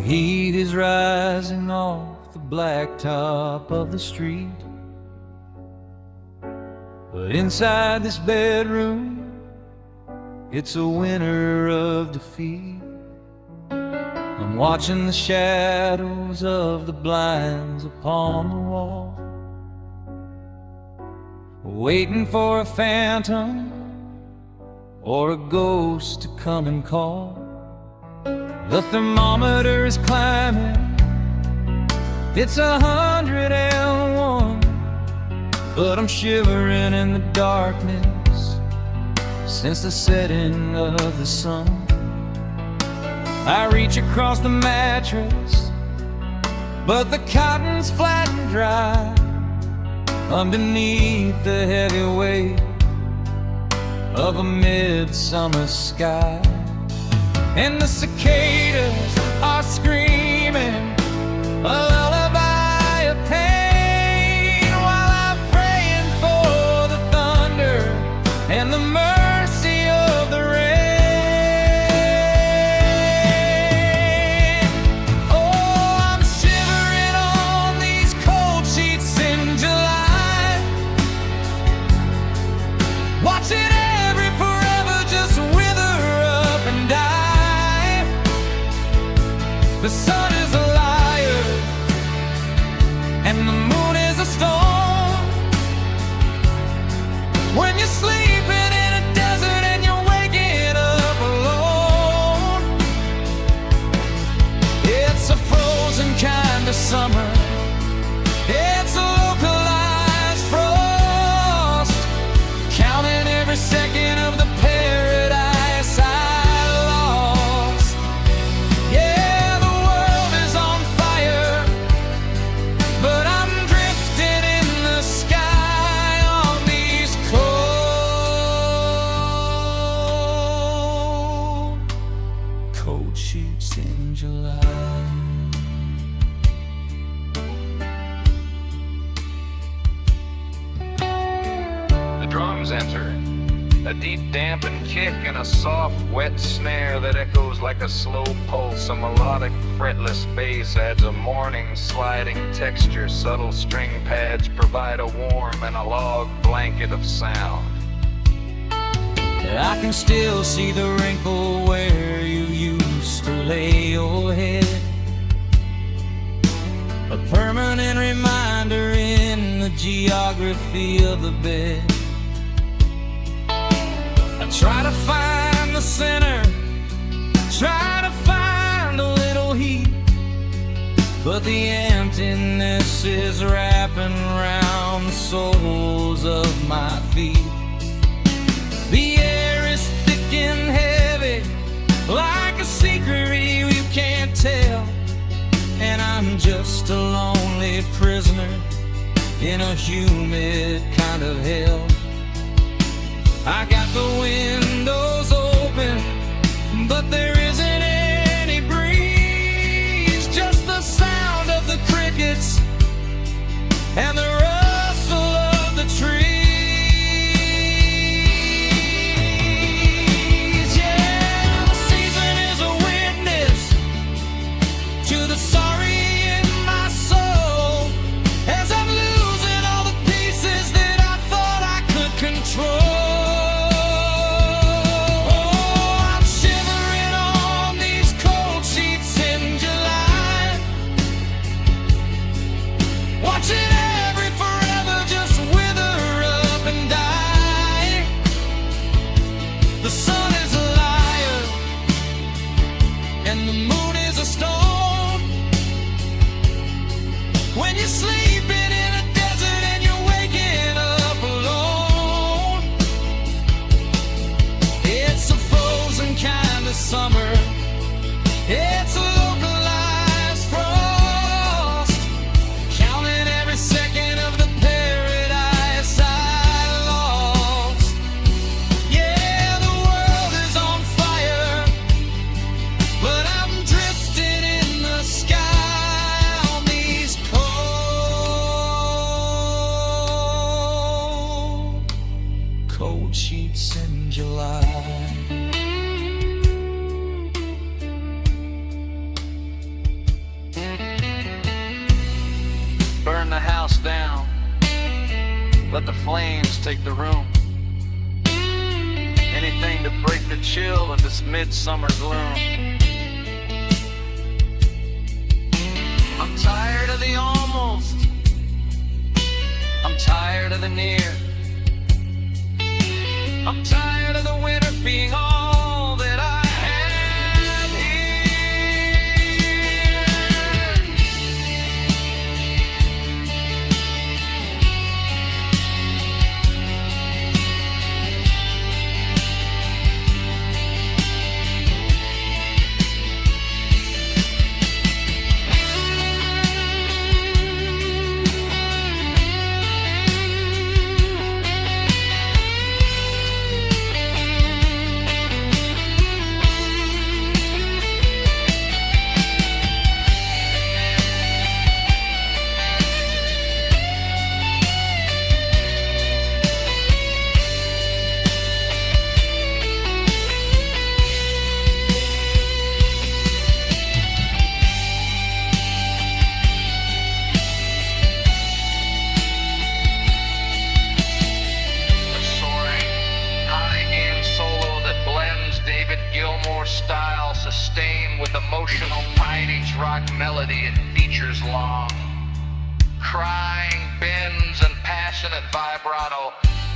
heat is rising off the blacktop of the street. But inside this bedroom, it's a winter of defeat. I'm watching the shadows of the blinds upon the wall, waiting for a phantom or a ghost to come and call. The thermometer is climbing, it's 101, but I'm shivering in the darkness since the setting of the sun. I reach across the mattress, but the cotton's flat and dry underneath the heavy weight of a midsummer sky. And the cicadas are screaming a lullaby of pain, while I'm praying for the thunder and the mercy of the rain. Oh, I'm shivering on these cold sheets in July, watching every forever just wither up and die. The sun is a liar and the moon is a storm. When you're sleeping in a desert and you're waking up alone, it's a frozen kind of summer, it's a localized frost, counting every second of the paradise I lost. Yeah, the world is on fire, but I'm drifting in the sky on these cold sheets in July. The drums enter, a deep dampened kick and a soft wet snare that echoes like a slow pulse. A melodic fretless bass adds a morning sliding texture. Subtle string pads provide a warm analog blanket of sound. I can still see the wrinkle where you used to lay your head, a permanent reminder in the geography of the bed. I try to find the center, try to find a little heat, but the emptiness is wrapping around the soles of my feet. The air is thick and heavy, like a secret you can't tell, and I'm just a lonely prisoner in a humid kind of hell. I got the windows open, but there isn't any breeze, just the sound of the crickets and the rustle of the trees. Yeah, the season is a witness to the sorry in my soul, as I'm losing all the pieces that I thought I could control. Watching every house down. Let the flames take the room. Anything to break the chill of this midsummer gloom. I'm tired of the almost. I'm tired of the near. I'm tired of the winter being all that I have here. Style sustained with emotional teenage rock melody and features long. Crying bends and passionate vibrato,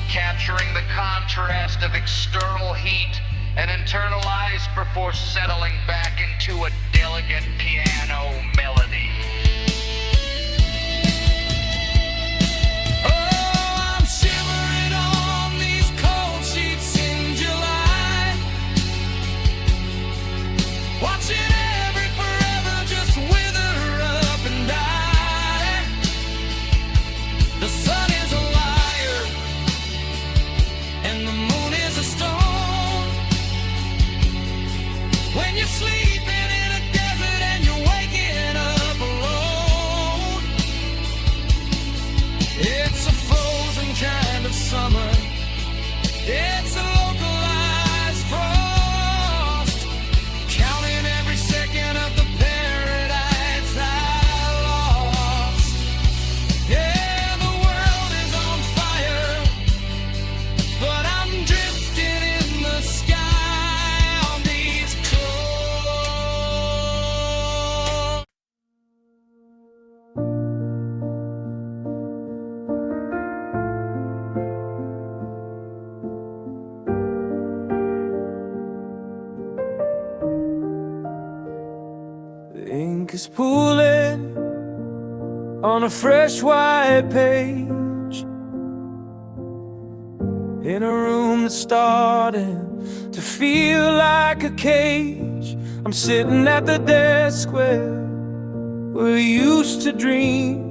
capturing the contrast of external heat and internalized before settling back into a delicate piano melody. Watching every forever just wither up and die. The sun is a liar and the moon is a stone. When you're sleeping in a desert and you're waking up alone, it's a frozen kind of summer. It's a localized frost, counting every second of the paradise I lost. Yeah, the world is on fire, but I'm drifting in the sky on these clothes. The ink is pooling on a fresh white page in a room that's starting to feel like a cage. I'm sitting at the desk where we used to dream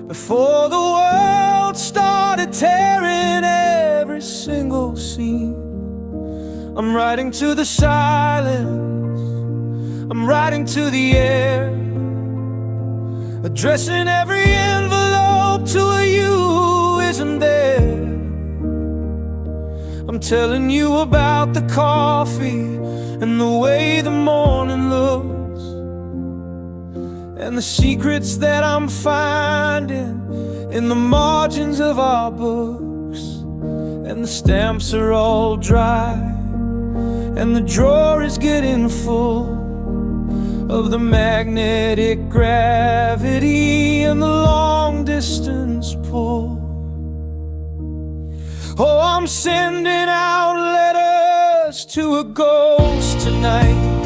before the world started tearing every single scene. I'm writing to the silence, I'm writing to the air, addressing every envelope to a you who isn't there. I'm telling you about the coffee and the way the morning looks, and the secrets that I'm finding in the margins of our books. And the stamps are all dry, and the drawer is getting full of the magnetic gravity and the long distance pull. Oh, I'm sending out letters to a ghost tonight,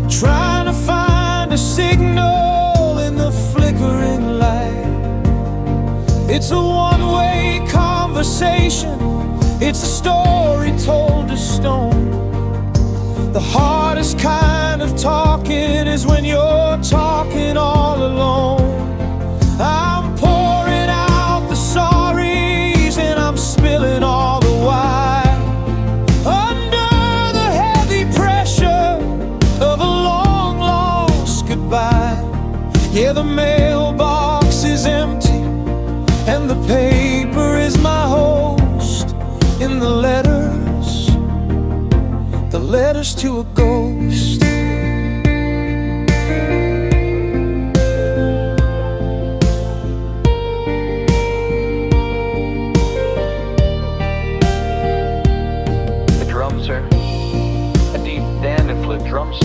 trying to find a signal in the flickering light. It's a one-way conversation, it's a story told to stone. The hardest kind of talking is when you're talking all alone. I'm pouring out the sorries and I'm spilling all the wine under the heavy pressure of a long lost goodbye. Yeah, the mailbox is empty and the paper is my host. In the letters to a ghost.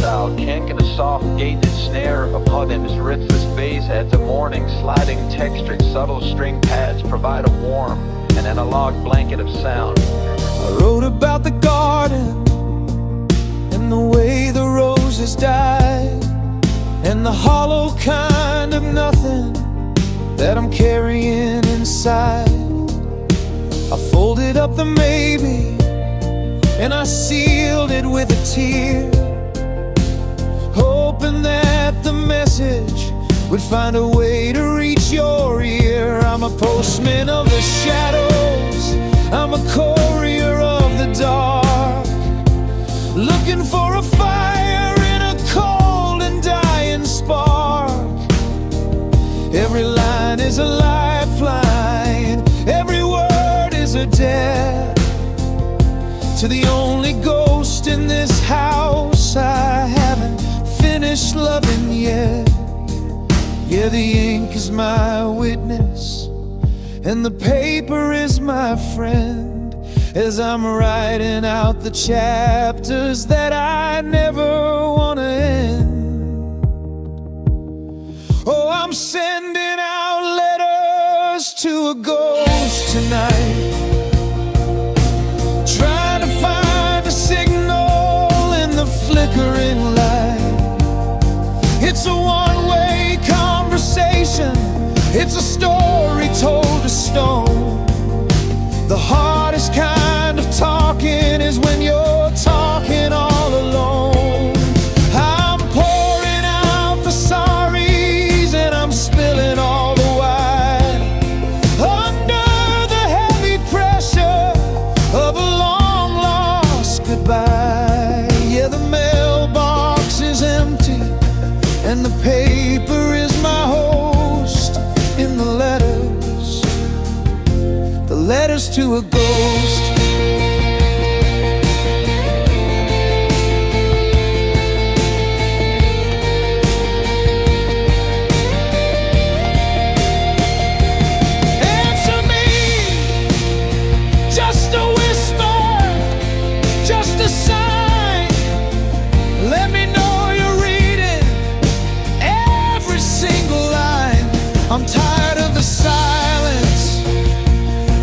style kink and a soft gated snare upon his rhythmless bass adds a morning sliding textured subtle string pads provide a warm and analog blanket of sound. I wrote about the garden and the way the roses died, and the hollow kind of nothing that I'm carrying inside. I folded up the maybe and I sealed it with a tear, hoping that the message would find a way to reach your ear. I'm a postman of the shadows, I'm a courier of the dark, looking for a fire in a cold and dying spark. Every line is a lifeline, every word is a death to the only ghost in this house I haven't finished loving yet. Yeah, the ink is my witness and the paper is my friend, as I'm writing out the chapters that I never want to end. Oh, I'm sending out letters to a ghost tonight, trying to find a signal in the flickering light. It's a one-way conversation, it's a story told to stone. The hardest kind of talking is when you're talking all alone. I'm pouring out the sorries and I'm spilling all the wine, under the heavy pressure of a long lost goodbye. Yeah, the mailbox is empty and the paper is my host in the letters to a ghost. Answer me, just a whisper, just a sign. Let me know you're reading every single line. I'm tired of the silence,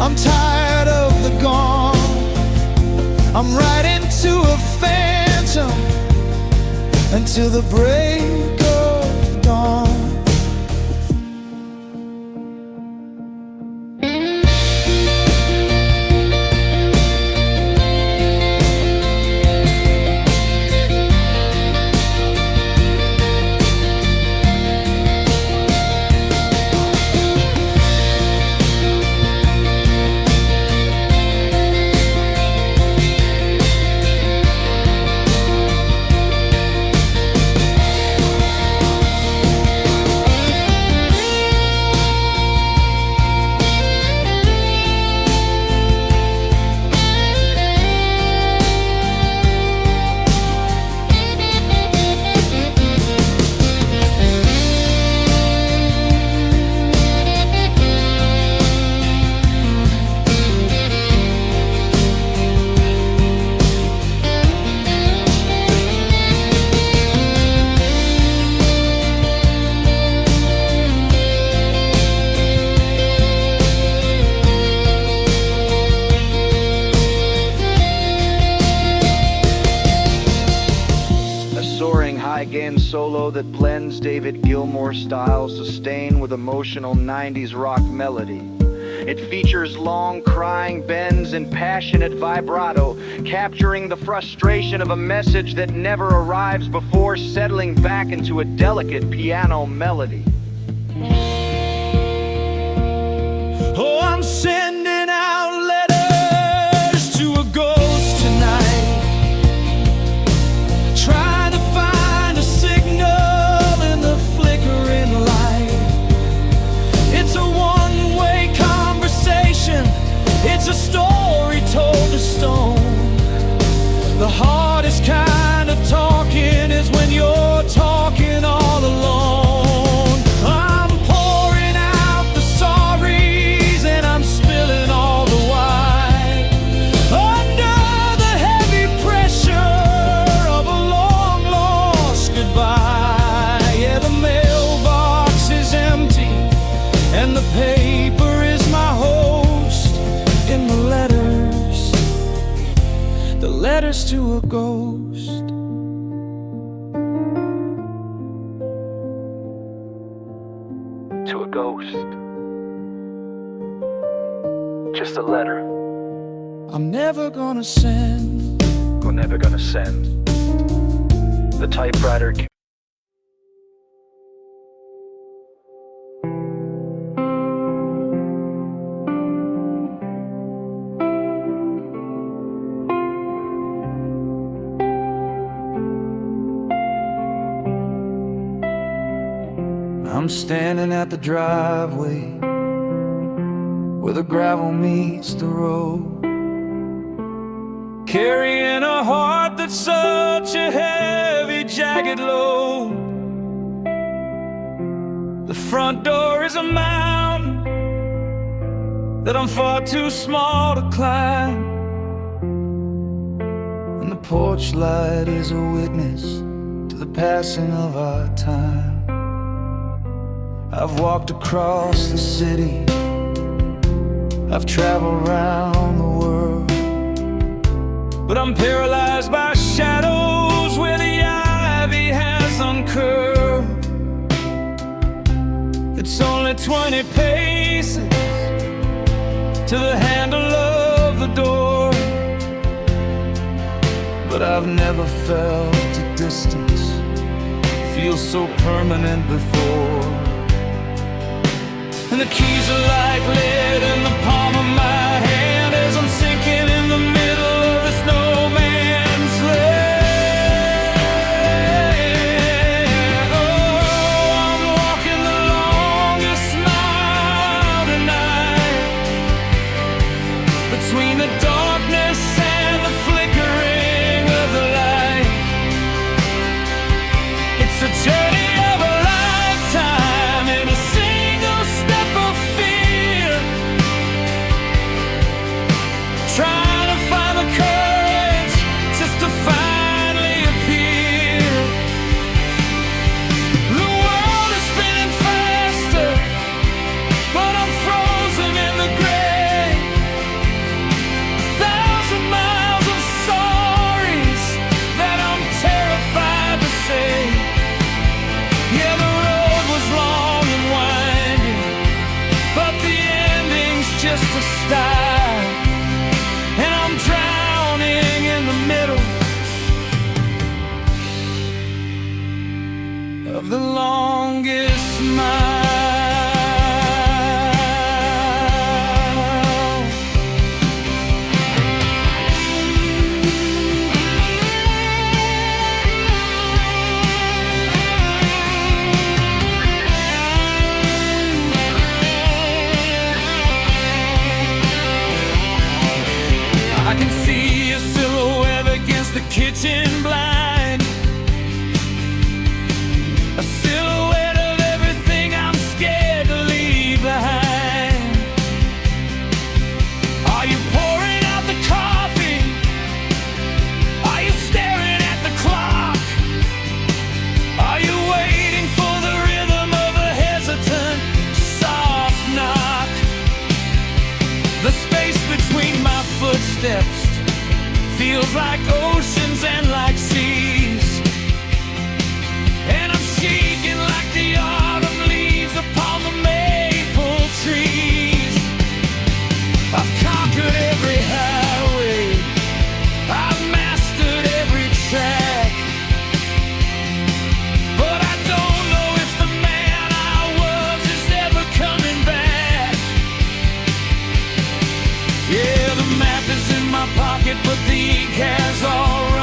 I'm tired of the gone. I'm riding to a phantom until the break of dawn. Soaring high-gain solo that blends David Gilmour style sustained with emotional 90s rock melody. It features long crying bends and passionate vibrato, capturing the frustration of a message that never arrives before settling back into a delicate piano melody. Oh, I'm sending out letters to a ghost tonight, trying to find a signal in the flickering light. It's a one-way conversation, it's a story told to stone. The hardest kind of talking is when you're talking all alone. I'm pouring out the sorries and I'm spilling ghost. To a ghost. Just a letter. I'm never gonna send. We're never gonna send. The typewriter. I'm standing at the driveway where the gravel meets the road, carrying a heart that's such a heavy, jagged load. The front door is a mountain that I'm far too small to climb, and the porch light is a witness to the passing of our time. I've walked across the city, I've traveled around the world, but I'm paralyzed by shadows where the ivy has uncurled. It's only 20 paces to the handle of the door, but I've never felt a distance feel so permanent before. And the keys are like lead in the palm of my hand as I'm sinking in the middle of this no man's land. Oh, I'm walking the longest mile tonight, between the darkness and the flickering of the light. It's a journey of a lifetime in a single step of fear, trying to find the courage just to finally appear. The world is spinning faster, but I'm frozen in the grave. 1,000 miles of stories that I'm terrified to say. Yeah, the road was long and winding, but the ending's just a start, and I'm drowning in the middle of the longest mile. I can see a silhouette against the kitchen blind, a silhouette of everything I'm scared to leave behind. Are you pouring out the coffee? Are you staring at the clock? Are you waiting for the rhythm of a hesitant, soft knock? The space between my footsteps feels like oceans and like seas, and I'm shaking like the autumn leaves upon the maple trees. I've conquered every highway, I've mastered every track, but I don't know if the man I was is ever coming back. Yeah, the map is in my pocket, but the ink has all run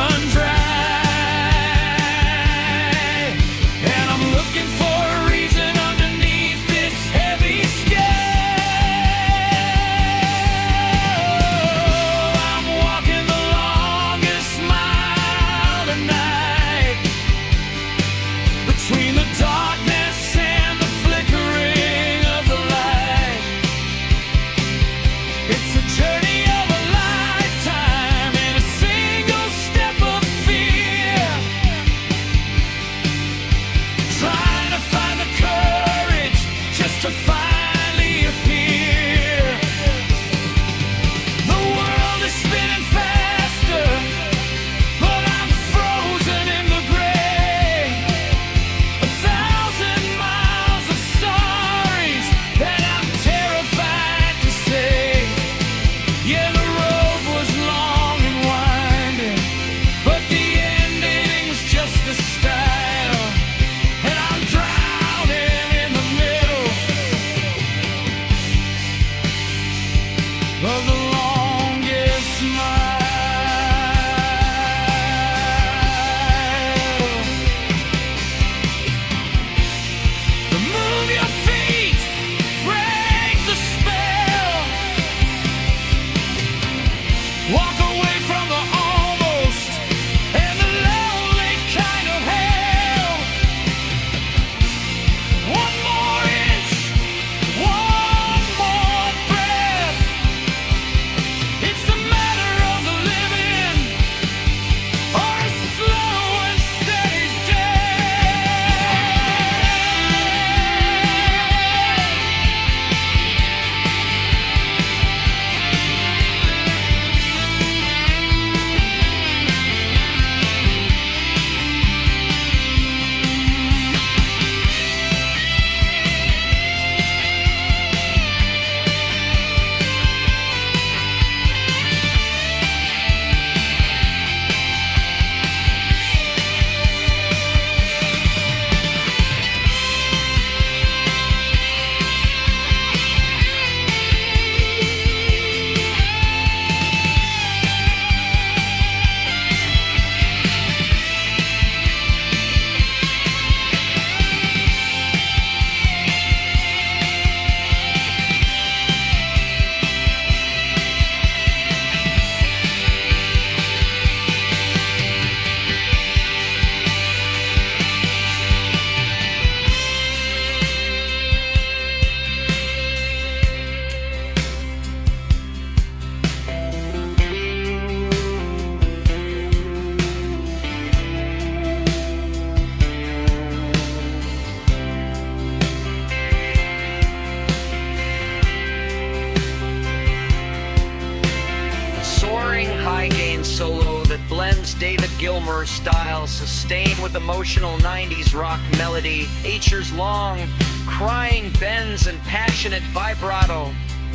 Gilmour style, sustained with emotional 90s rock melody, H'ers long, crying bends and passionate vibrato,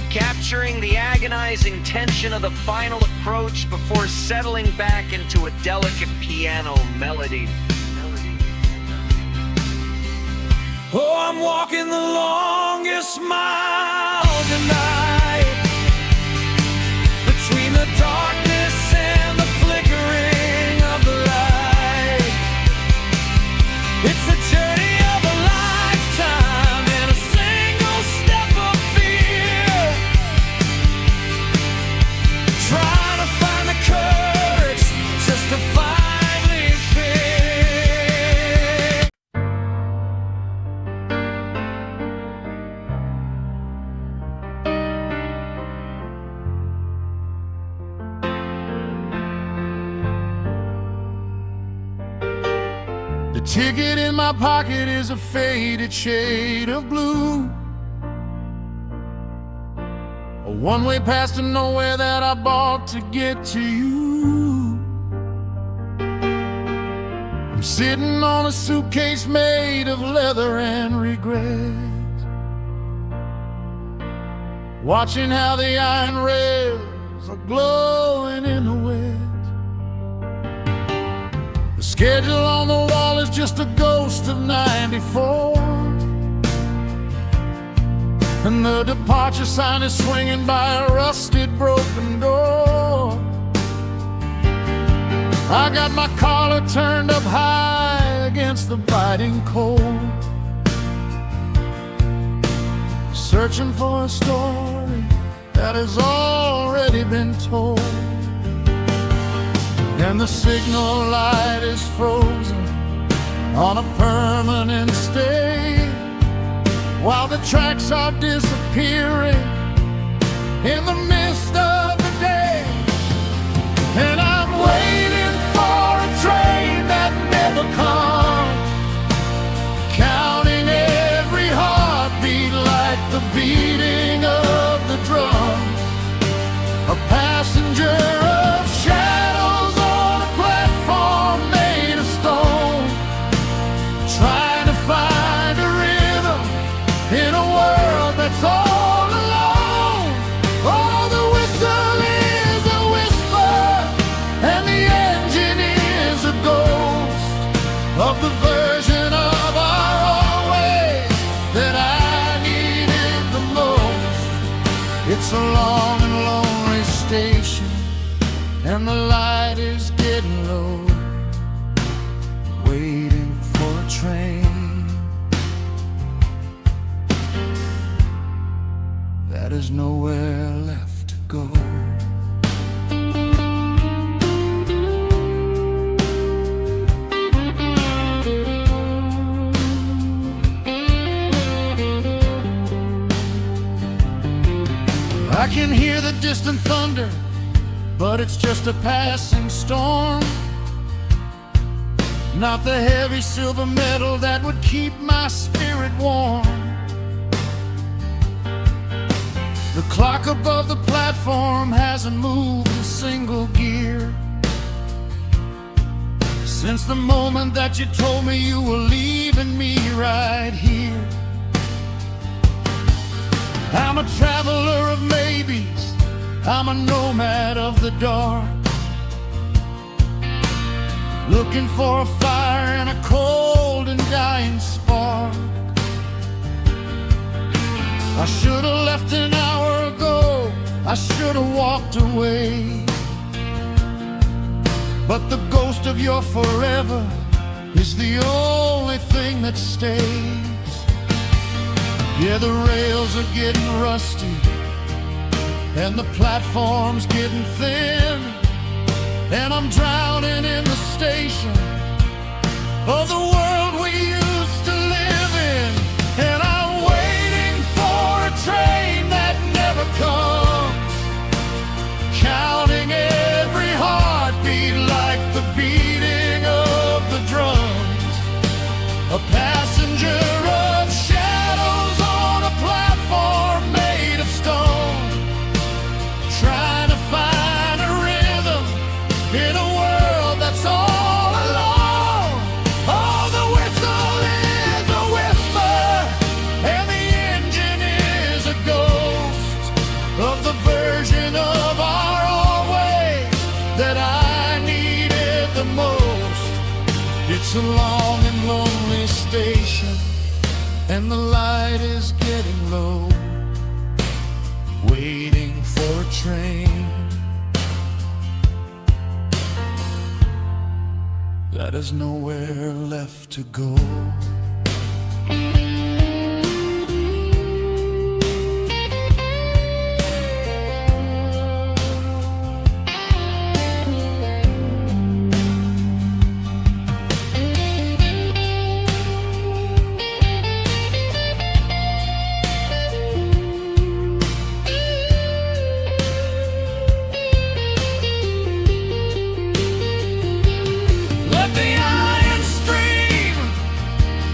capturing the agonizing tension of the final approach before settling back into a delicate piano melody. Oh, I'm walking the longest mile tonight, between the darkness and the flickering of the light. It's the journey of a lifetime and a single step of fear, trying to find the courage just to finally fear. The ticket in my pocket is a faded shade of blue, a one-way pass to nowhere that I bought to get to you. I'm sitting on a suitcase made of leather and regret, watching how the iron rails are glowing in the wet. The schedule on the wall is just a ghost of '94, and the departure sign is swinging by a rusted, broken door. I got my collar turned up high against the biting cold, searching for a story that has already been told. And the signal light is frozen on a permanent stay, while the tracks are disappearing in the mist of the day. And I'm waiting for a train that never comes, counting every heartbeat like the beating of the drums. A passenger of shadows on a platform made of stone, trying to find a rhythm in a world that's all alone. Oh, the whistle is a whisper and the engine is a ghost of the version of our always that I needed the most. It's a long and lonely station, and the light is getting low, waiting for a train that is nowhere left to go. I can hear the distant thunder, but it's just a passing storm, not the heavy silver metal that would keep my spirit warm. The clock above the platform hasn't moved a single gear since the moment that you told me you were leaving me right here. I'm a traveler of maybes, I'm a nomad of the dark, looking for a fire and a cold and dying spark. I should have left an hour ago, I should have walked away, but the ghost of your forever is the only thing that stays. Yeah, the rails are getting rusty and the platform's getting thin, and I'm drowning in the station of the world we used to live in. And I'm waiting for a train that never comes, counting every heartbeat like the beating of the drums. A passenger of shadows on a platform made of stone, trying to find a rhythm in a world that's all It's a long and lonely station, and the light is getting low, waiting for a train that has nowhere left to go.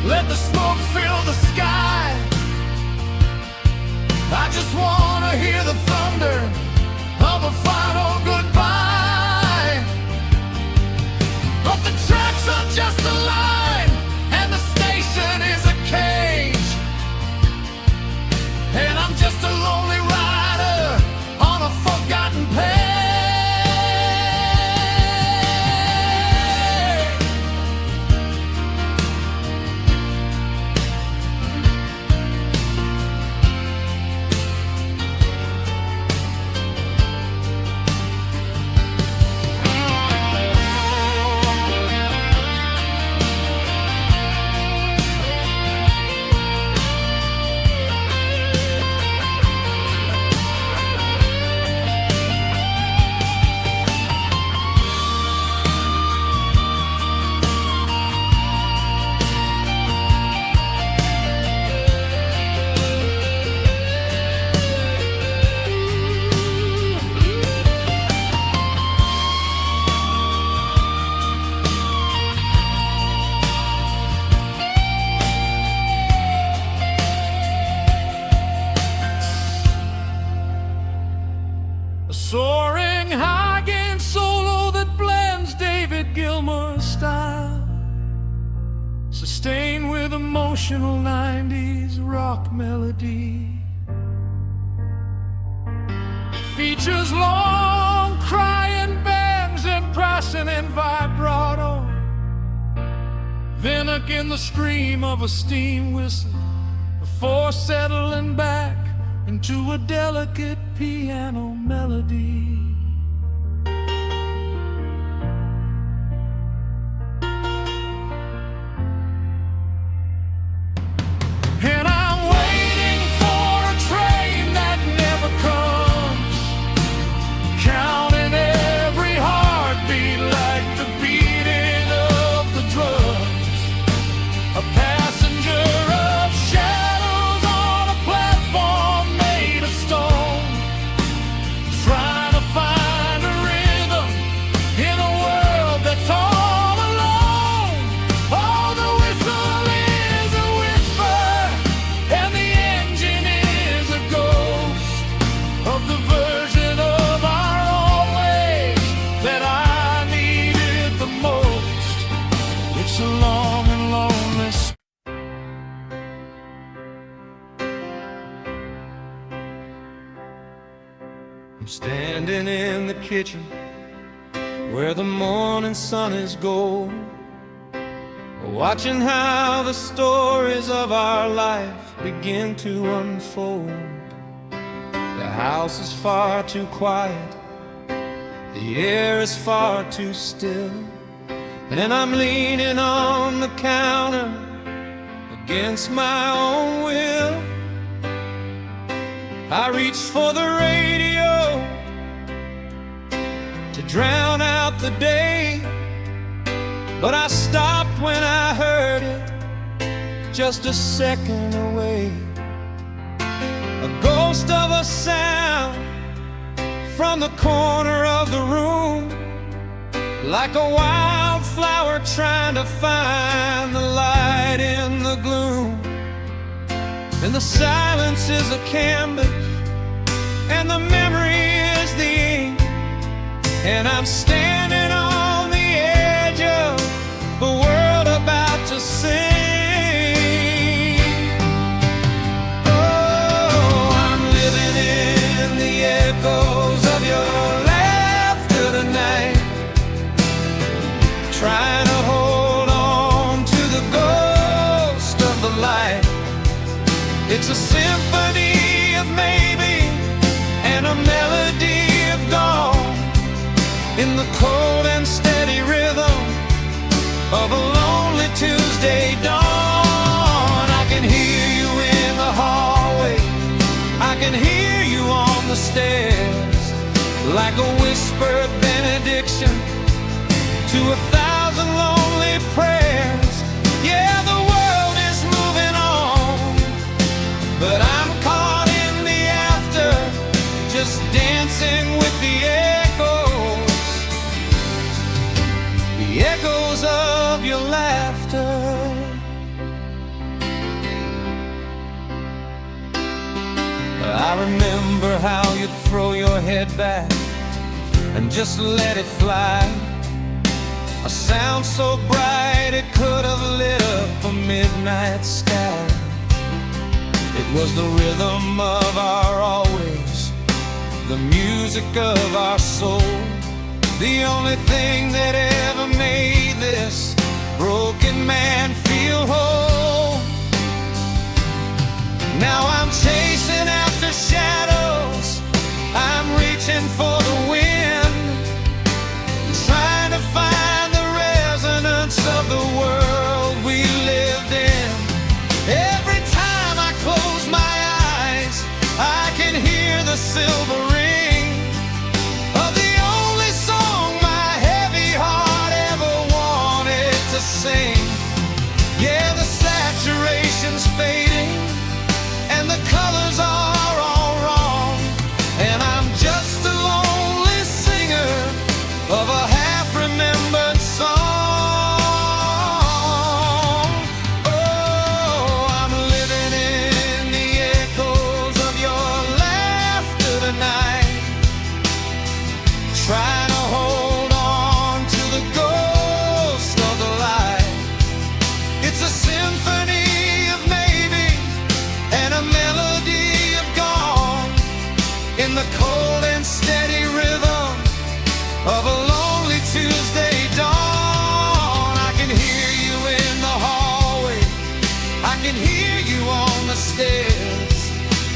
Let the smoke fill the sky. I just wanna hear the thunder of a final goodbye. But the tracks are just a line, and the station is a cage, and I'm just a lonely rider on a forgotten page. A soaring high-gain solo that blends David Gilmour's style, sustained with emotional 90s rock melody. Features long crying bends and pressing and vibrato, then again the scream of a steam whistle before settling back into a delicate piano melody. And I'm waiting for a train that never comes, counting every heartbeat like the beating of the drums. A passenger of shadows on a platform made of stone, trying to find a rhythm in a world that's all alone. Oh, the whistle is a whisper, and the engine is a ghost of the version of our own ways that I needed the most. It's a long and lonely I'm standing in the kitchen where the morning sun is gold, watching how the stories of our life begin to unfold. The house is far too quiet, the air is far too still, and I'm leaning on the counter against my own will. I reached for the radio to drown out the day, but I stopped when I heard it just a second away. A ghost of a sound from the corner of the room, like a wildflower trying to find the light in the gloom. And the silence is a canvas, and the memory is the ink, and I'm standing on the edge of the world about to sing. Oh, I'm living in the echoes of your laughter tonight, trying to hold on It's a symphony of maybe and a melody of dawn, in the cold and steady rhythm of a lonely Tuesday dawn. I can hear you in the hallway, I can hear you on the stairs, like a whispered benediction to 1,000 lonely prayers. Yeah, the world is moving on, but I'm caught in the after, just dancing with the echoes of your laughter. I remember how you'd throw your head back and just let it fly, a sound so bright it could have lit up a midnight sky. It was the rhythm of our always, the music of our soul, the only thing that ever made this broken man feel whole. Now I'm chasing after shadows, I'm reaching for the wind, trying to find the resonance of the world we lived in. Every time I close my eyes, I can hear the silver ring of the only song my heavy heart ever wanted to sing. Yeah, the saturation's fading and the colors are all wrong, and I'm just a lonely singer of a half-remembered song. Oh, I'm living in the echoes of your laughter tonight, trying to hold on to the ghost of the light. It's a symphony of maybe and a melody of gone, in the cold and steady rhythm of a lonely Tuesday dawn. I can hear you in the hallway, I can hear you on the stairs,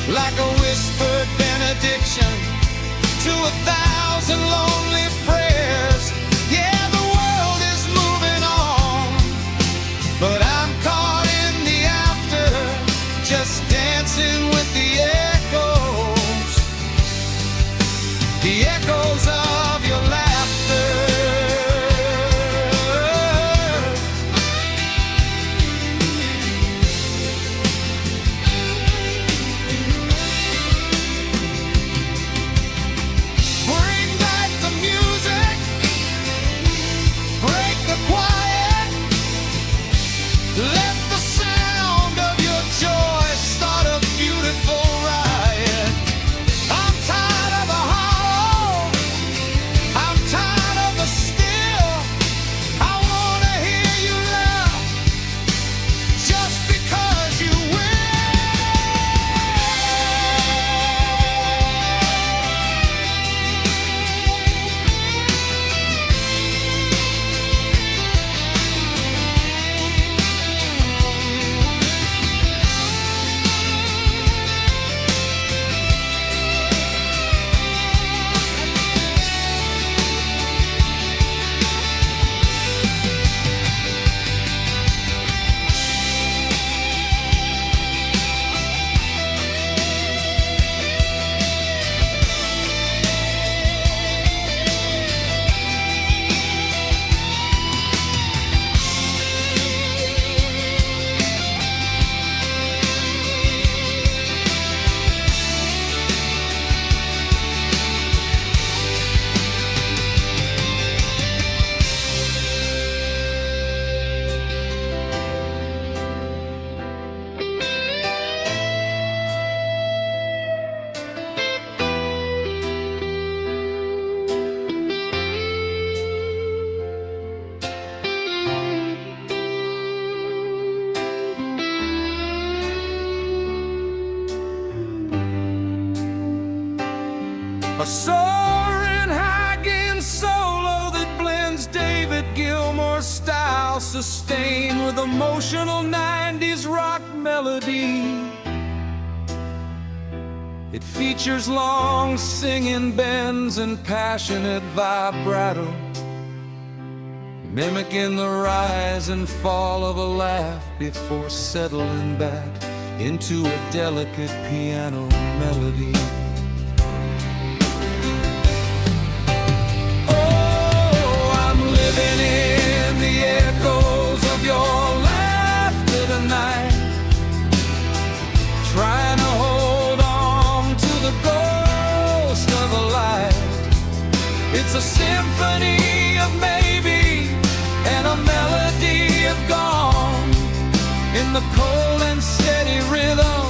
like a whispered benediction to 1,000 lonely prayers. Yeah, the world is moving on, but I'm caught in the after, just dancing with the echoes of your laughter. Bring back the music, break the quiet, let the sound of your joy start a beautiful riot. I'm tired of the hollow, I'm tired of the still, I wanna hear you laugh, just because you will. A soaring high-gain solo that blends David Gilmour's style, sustained with emotional 90s rock melody. It features long singing bends and passionate vibrato, mimicking the rise and fall of a laugh before settling back into a delicate piano melody. Oh, I'm living in the echoes of your laughter tonight, trying to hold on to the ghost of a light. It's a symphony of maybe and a melody of gone, in the cold and steady rhythm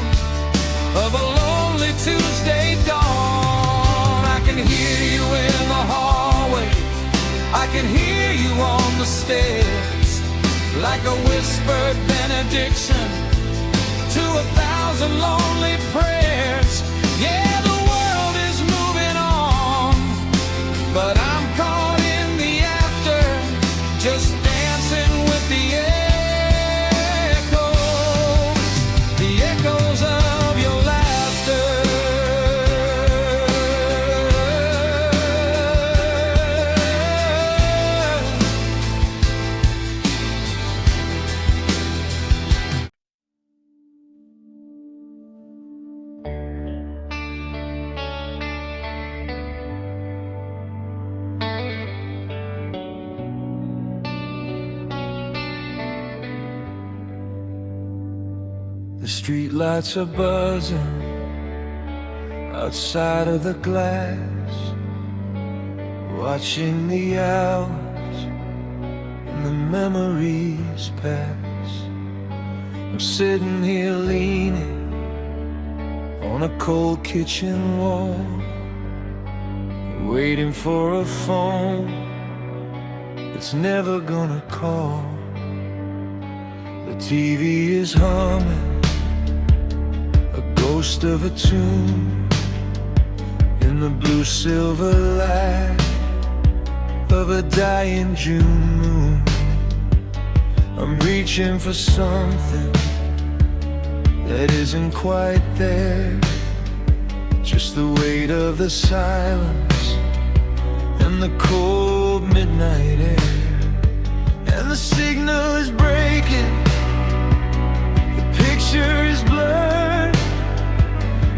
of a lonely Tuesday dawn. I can hear you in the hallway, I can hear you on the stairs, like a whispered benediction to 1,000 lonely prayers. Yeah, the world is moving on, but I'm caught in the after, just dancing with the echoes of your laughter. The street lights are buzzing outside of the glass, watching the hours and the memories pass. I'm sitting here leaning on a cold kitchen wall, waiting for a phone that's never gonna call. The TV is humming, a ghost of a tune, in the blue-silver light of a dying June moon. I'm reaching for something that isn't quite there, just the weight of the silence and the cold midnight air. And the signal is breaking, the picture is blurred.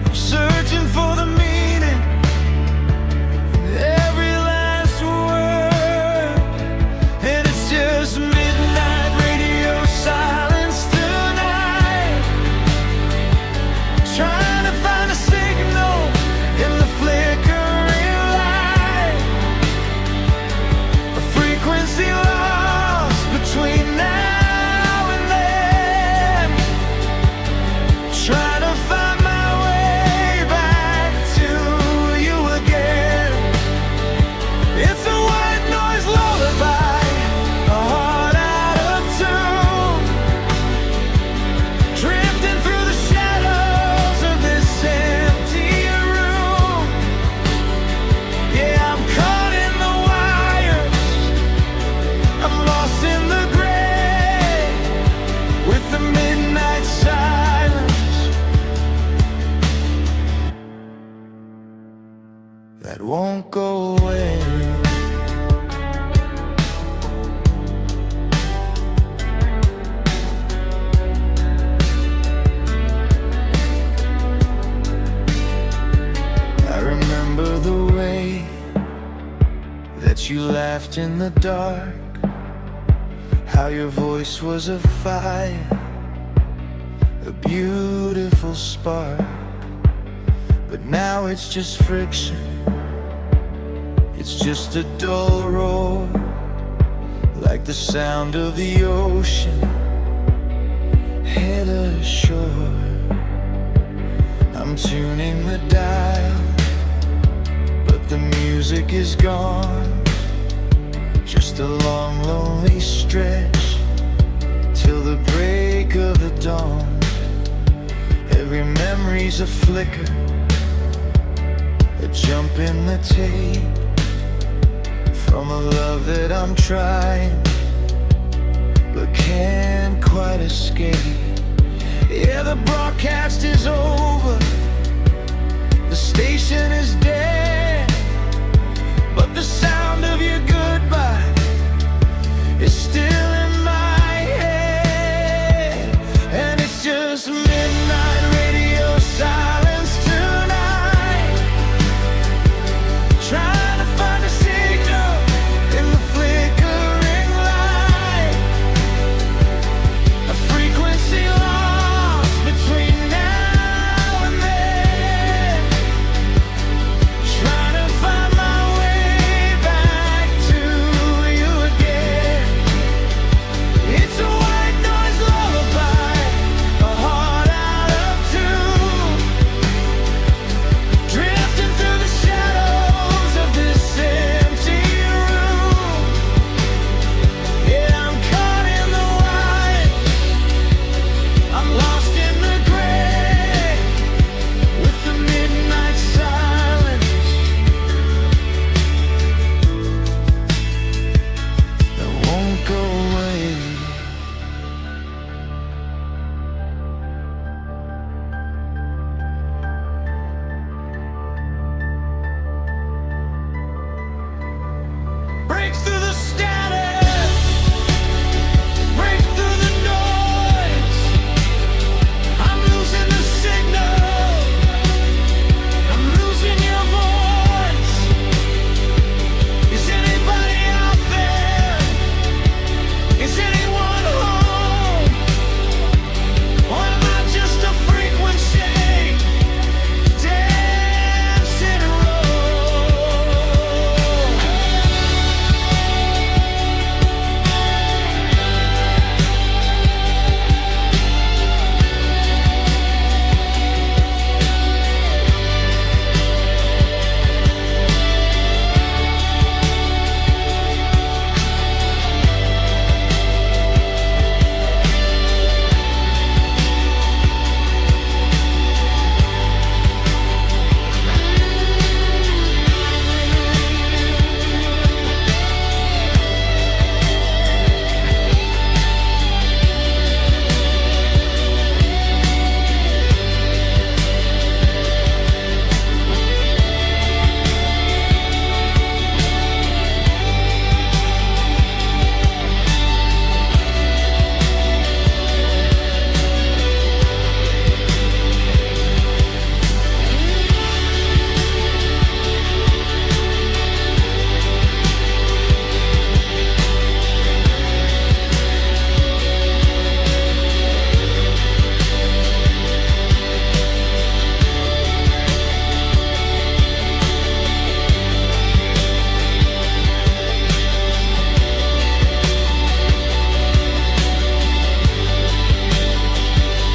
I'm searching for the meaning in every last word, and it's just midnight radio silence tonight, trying to find a signal in the flickering light, a frequency lost between now and then, trying to find my way back to you again. It's a white noise lullaby, a heart out of tune, drifting through the shadows of this empty room. Yeah, I'm caught in the wires, I'm lost in the gray, with the midnight silence that won't go away. I remember the way that you laughed in the dark, how your voice was a fire, a beautiful spark. But now it's just friction, it's just a dull roar, like the sound of the ocean head ashore. I'm tuning the dial, but the music is gone, just a long lonely stretch till the break of the dawn. Every memory's a flicker, a jump in the tape from a love that I'm trying but can't quite escape. Yeah, the broadcast is over, station is dead, but the sound of your goodbye is still in my head. And it's just midnight radio silence tonight, trying to find a signal in the flickering light, a frequency lost between now and then, trying to find my way back to you again. It's a white noise lullaby, a heart out of tune, drifting through the shadows of this empty room. Yeah, I'm caught in the white, I'm lost in the gray, with the midnight silence that won't go away. Break through the static, break through the noise. I'm losing the signal, I'm losing your voice. Is anybody out there? Is anyone home? Or am I just a frequency dancing around?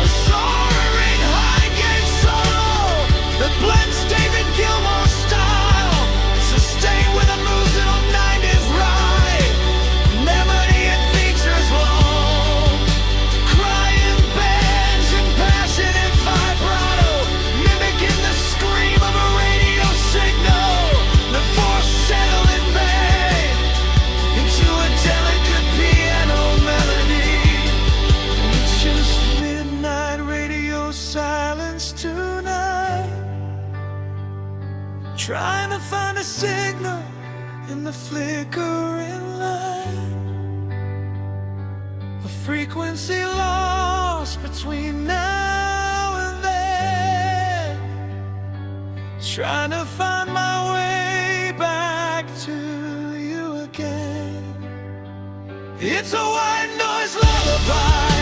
A soaring high-gain solo that blends David Gilmour's style, sustained with a musical 90s ride. Melody and features long, crying bends and passionate vibrato, mimicking the scream of a radio signal. The force settled in vain into a delicate piano melody. It's just midnight radio silence tonight, trying to find a signal in the flickering light, a frequency lost between now and then, trying to find my way back to you again. It's a white noise lullaby,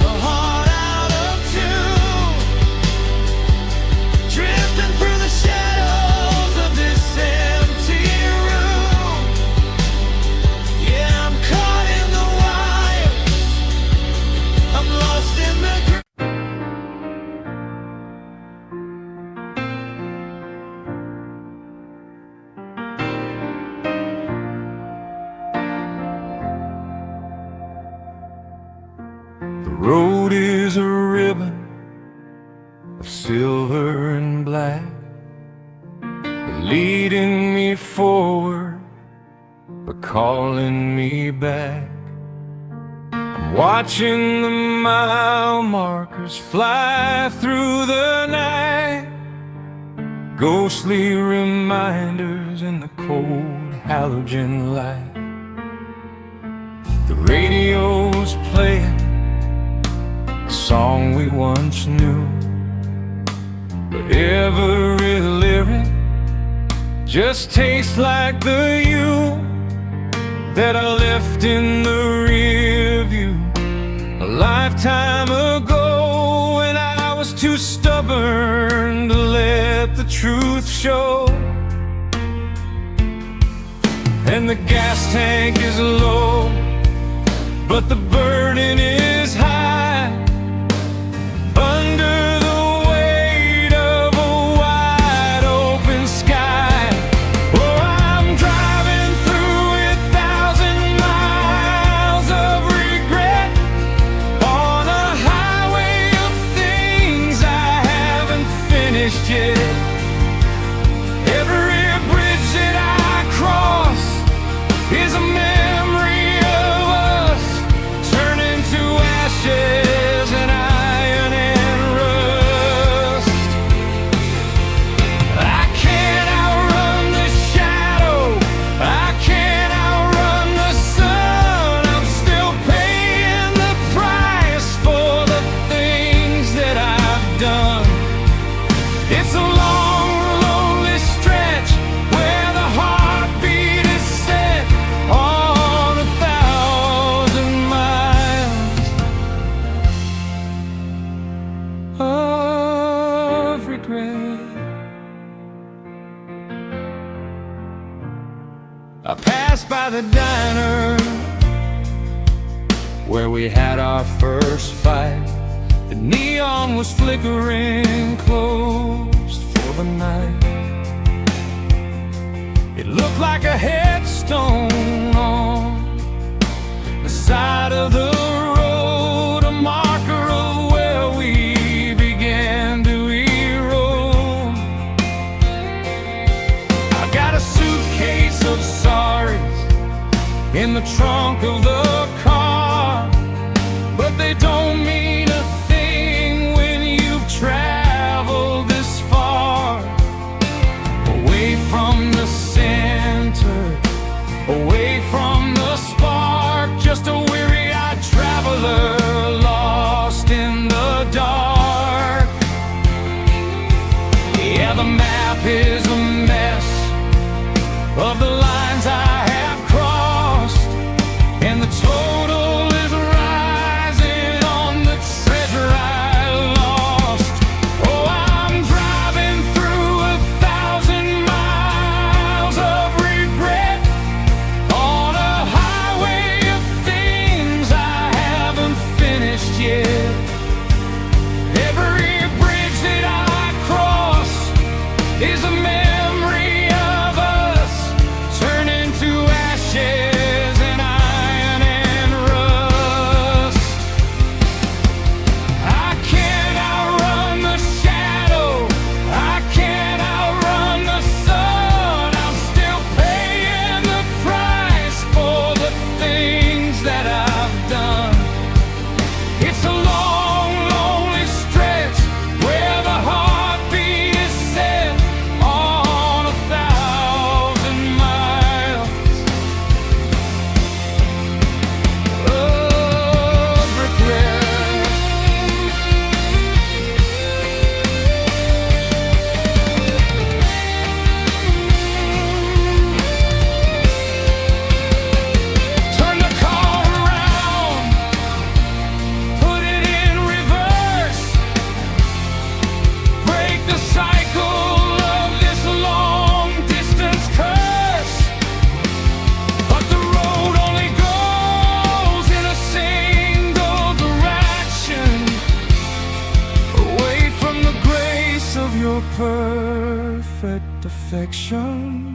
a heart out of tune, drifting through the shadows of this empty room. Yeah, I'm caught in the wires, I'm lost in the The road is a ribbon of silver and black, leading me forward but calling me back. I'm watching the mile markers fly through the night, ghostly reminders in the cold halogen light. The radio's playing a song we once knew, but every lyric just tastes like the you that I left in the rear view a lifetime ago, when I was too stubborn to let the truth show. And the gas tank is low, but the burden is high, under the weight of a wide open sky. Oh, I'm driving through 1,000 miles of regret on a highway of things I haven't finished yet. Every bridge that I cross is a memory of us turning to ashes and iron and rust. I can't outrun the shadow, I can't outrun the sun. I'm still paying the price for the things that I've done. It's a long, lonely stretch where the heartbeat is set on 1,000 miles of regret. I passed by the diner where we had our first fight. The neon was flickering, closed for the night. It looked like a headstone on the side of the road, a marker of where we began to erode. I got a suitcase of sorries in the trunk of the car, but they don't mean a thing when you've traveled this far. Away from the center, away from the spark, just a weary-eyed traveler lost in the dark. Yeah, the map is a mess of the lines I have crossed, and the total is rising on the treasure I lost. Oh, I'm driving through 1,000 miles of regret on a highway of things I haven't finished yet. Every bridge that I cross is a memory of us turning to ashes and iron and rust. I can't outrun the shadow, I can't outrun the sun. I'm still paying the price for the things that I've done. It's a long, lonely stretch where the heartbeat is set on 1,000 miles of regret. Turn the car around, put it in reverse, break the cycle of this long distance curse. But the road only goes in a single direction, away from the grace of your perfect affection.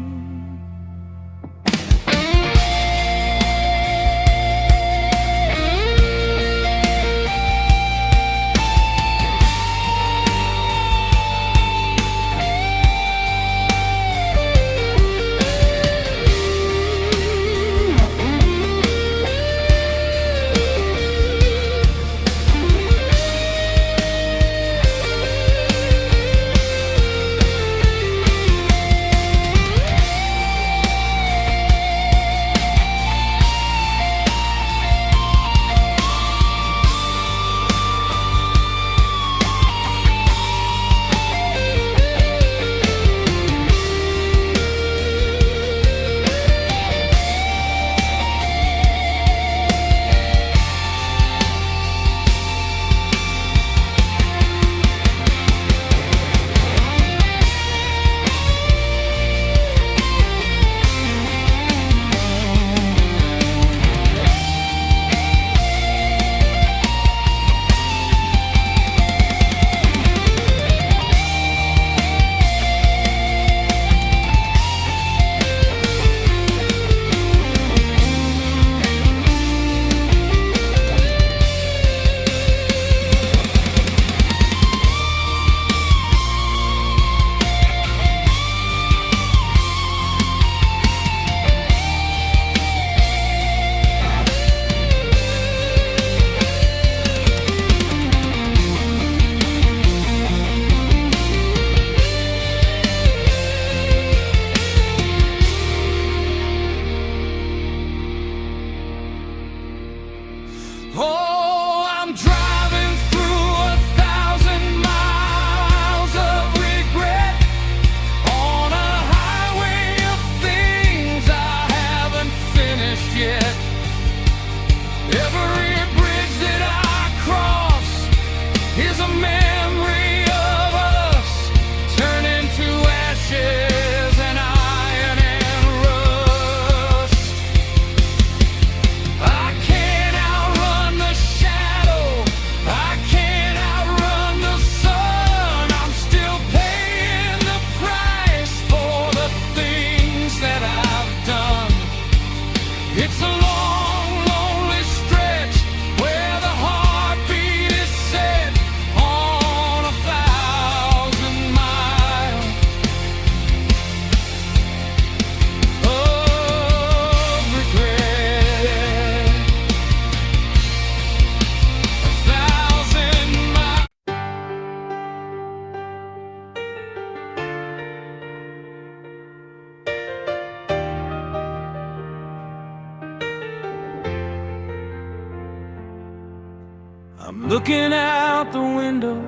I'm looking out the window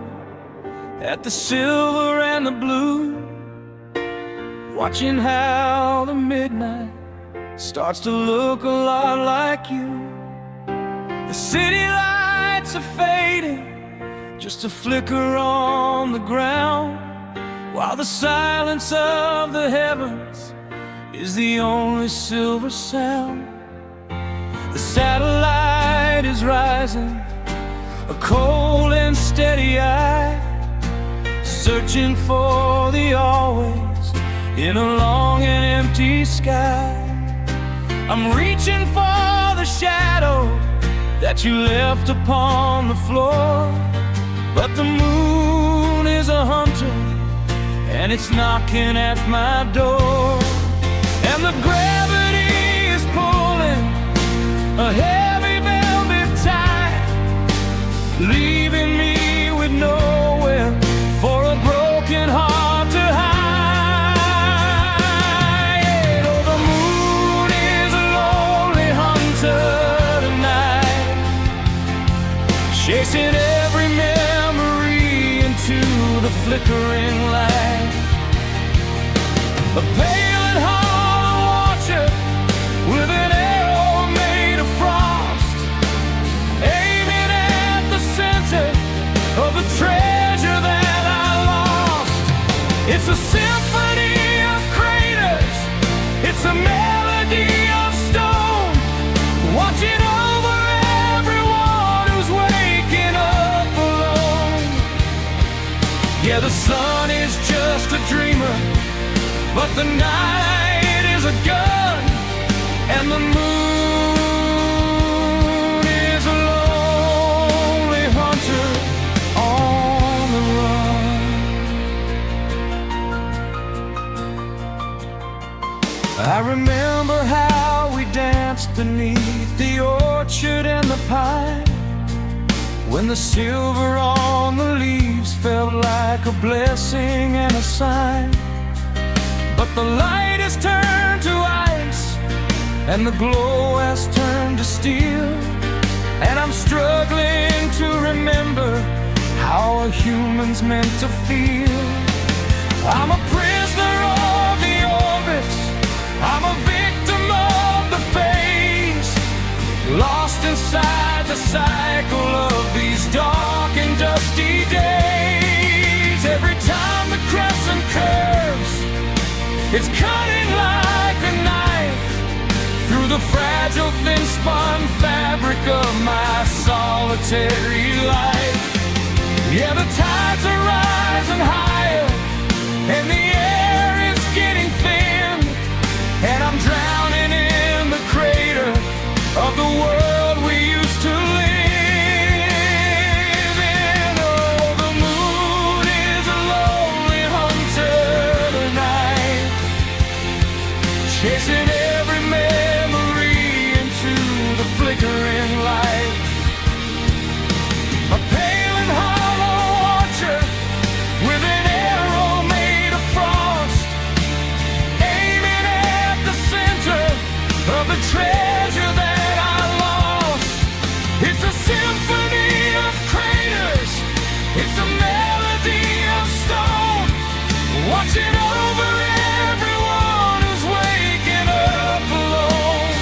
at the silver and the blue, watching how the midnight starts to look a lot like you. The city lights are fading, just a flicker on the ground, while the silence of the heavens is the only silver sound. The satellite is rising, a cold and steady eye, searching for the always in a long and empty sky. I'm reaching for the shadow that you left upon the floor, but the moon is a hunter and it's knocking at my door. And the gravity is pulling a heavy velvet tie, leaving me with nowhere for a broken heart to hide. Oh, the moon is a lonely hunter tonight, chasing every memory into the flickering light. A pale and hollow watcher with an arrow made of frost, aiming at the center of the treasure that I lost. It's a symphony of craters, it's a melody of stone, watching over everyone who's waking up alone. Yeah, the sun is just a dreamer, but the night is a gun, and the moon is a lonely hunter on the run. I remember how we danced beneath the orchard and the pine, when the silver on the leaves felt like a blessing and a sign. But the light has turned to ice, and the glow has turned to steel, and I'm struggling to remember how a human's meant to feel. I'm a prisoner of the orbits, I'm a victim of the phase, lost inside the cycle of these dark and dusty days. Every time the crescent curves, it's cutting like a knife through the fragile, thin-spun fabric of my solitary life. Yeah, the tides are rising higher, and the air is getting thin, and I'm drowning in the crater of the world we used to live in. Oh, the moon is a lonely hunter tonight, chasing every memory into the flickering light. A pale and hollow watcher with an arrow made of frost, aiming at the center of the treasure that I lost. It's a symphony of craters, it's a melody of stone, watching over everyone who's waking up alone.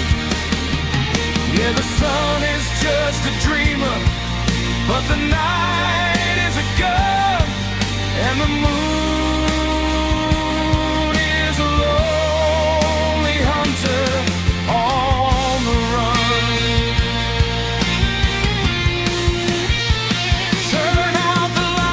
Yeah, the sun is just a dreamer, but the night is a gun, and the moon is a lonely hunter on the run. Turn out the light.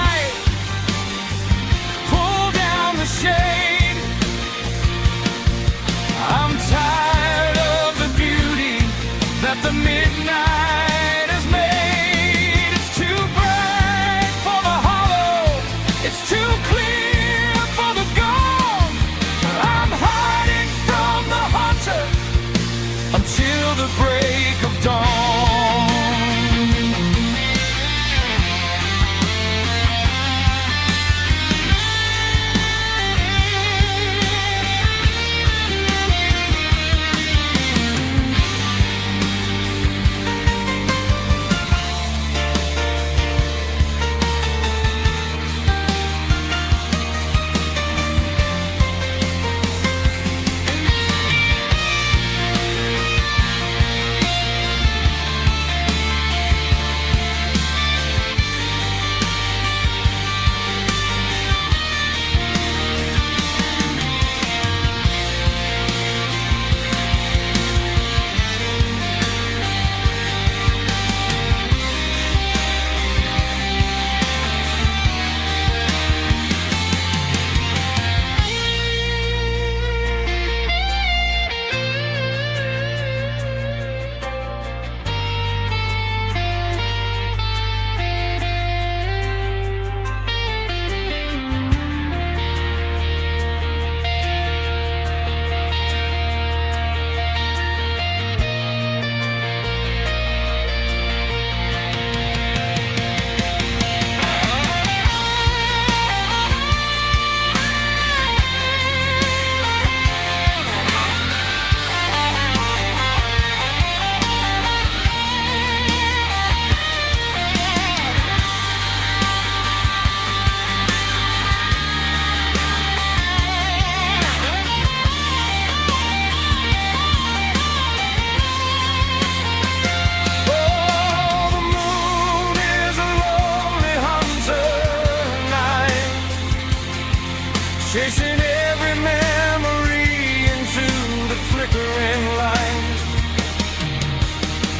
chasing every memory into the flickering light.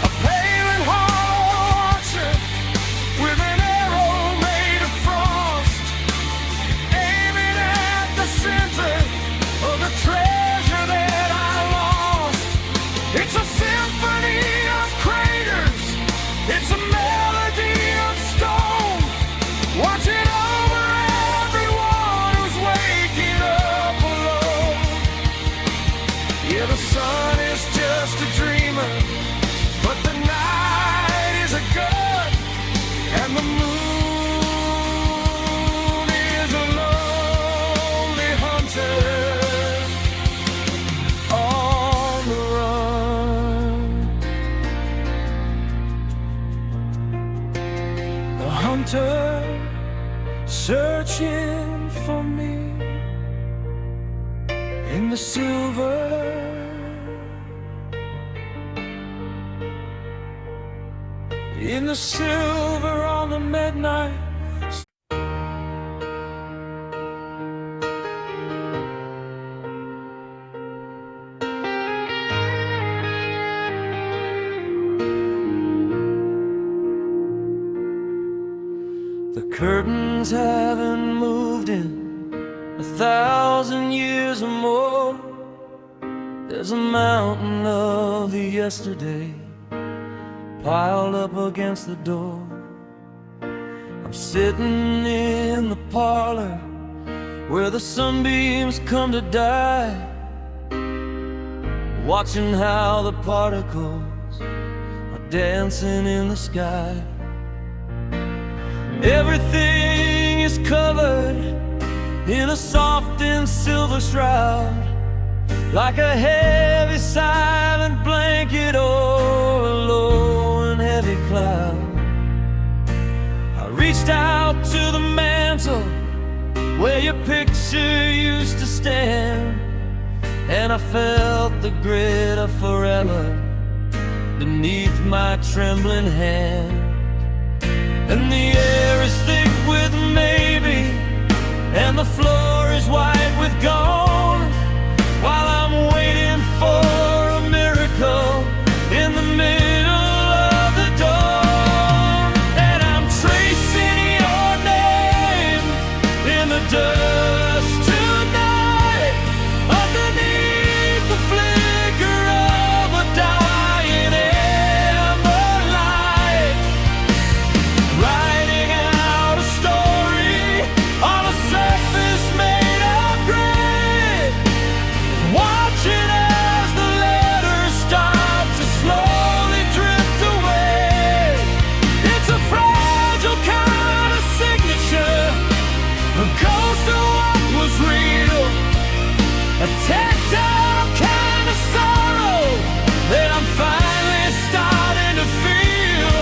A pale and hollow archer with an arrow made of frost, aiming at the center of the treasure that I lost. It's a symphony of craters, it's a melody of stone, watching over everyone who's waking up alone. Yeah, the sun is just a dreamer, but the night is a gun, and the moon is a lonely hunter on the run. The hunter searching for me in the silver, in the silver on the midnight. The curtains haven't moved in 1,000 years or more. There's a mountain of the yesterday piled up against the door. I'm sitting in the parlor where the sunbeams come to die, watching how the particles are dancing in the sky. Everything is covered in a soft and silver shroud, like a heavy silent blanket or a low and heavy cloud. I reached out to the mantle where your picture used to stand, and I felt the grit of forever beneath my trembling hand. And the air is thick with maybe, and the floor is white with gone, while I'm waiting for a miracle in the middle of the dawn. And I'm tracing your name in the dust tonight, underneath the flicker of a dying ember light, writing out a story on a surface made of gray, watching as the letters start to slowly drift away. It's a fragile kind of signature, a ghost of what was real, a tactile kind of sorrow that I'm finally starting to feel.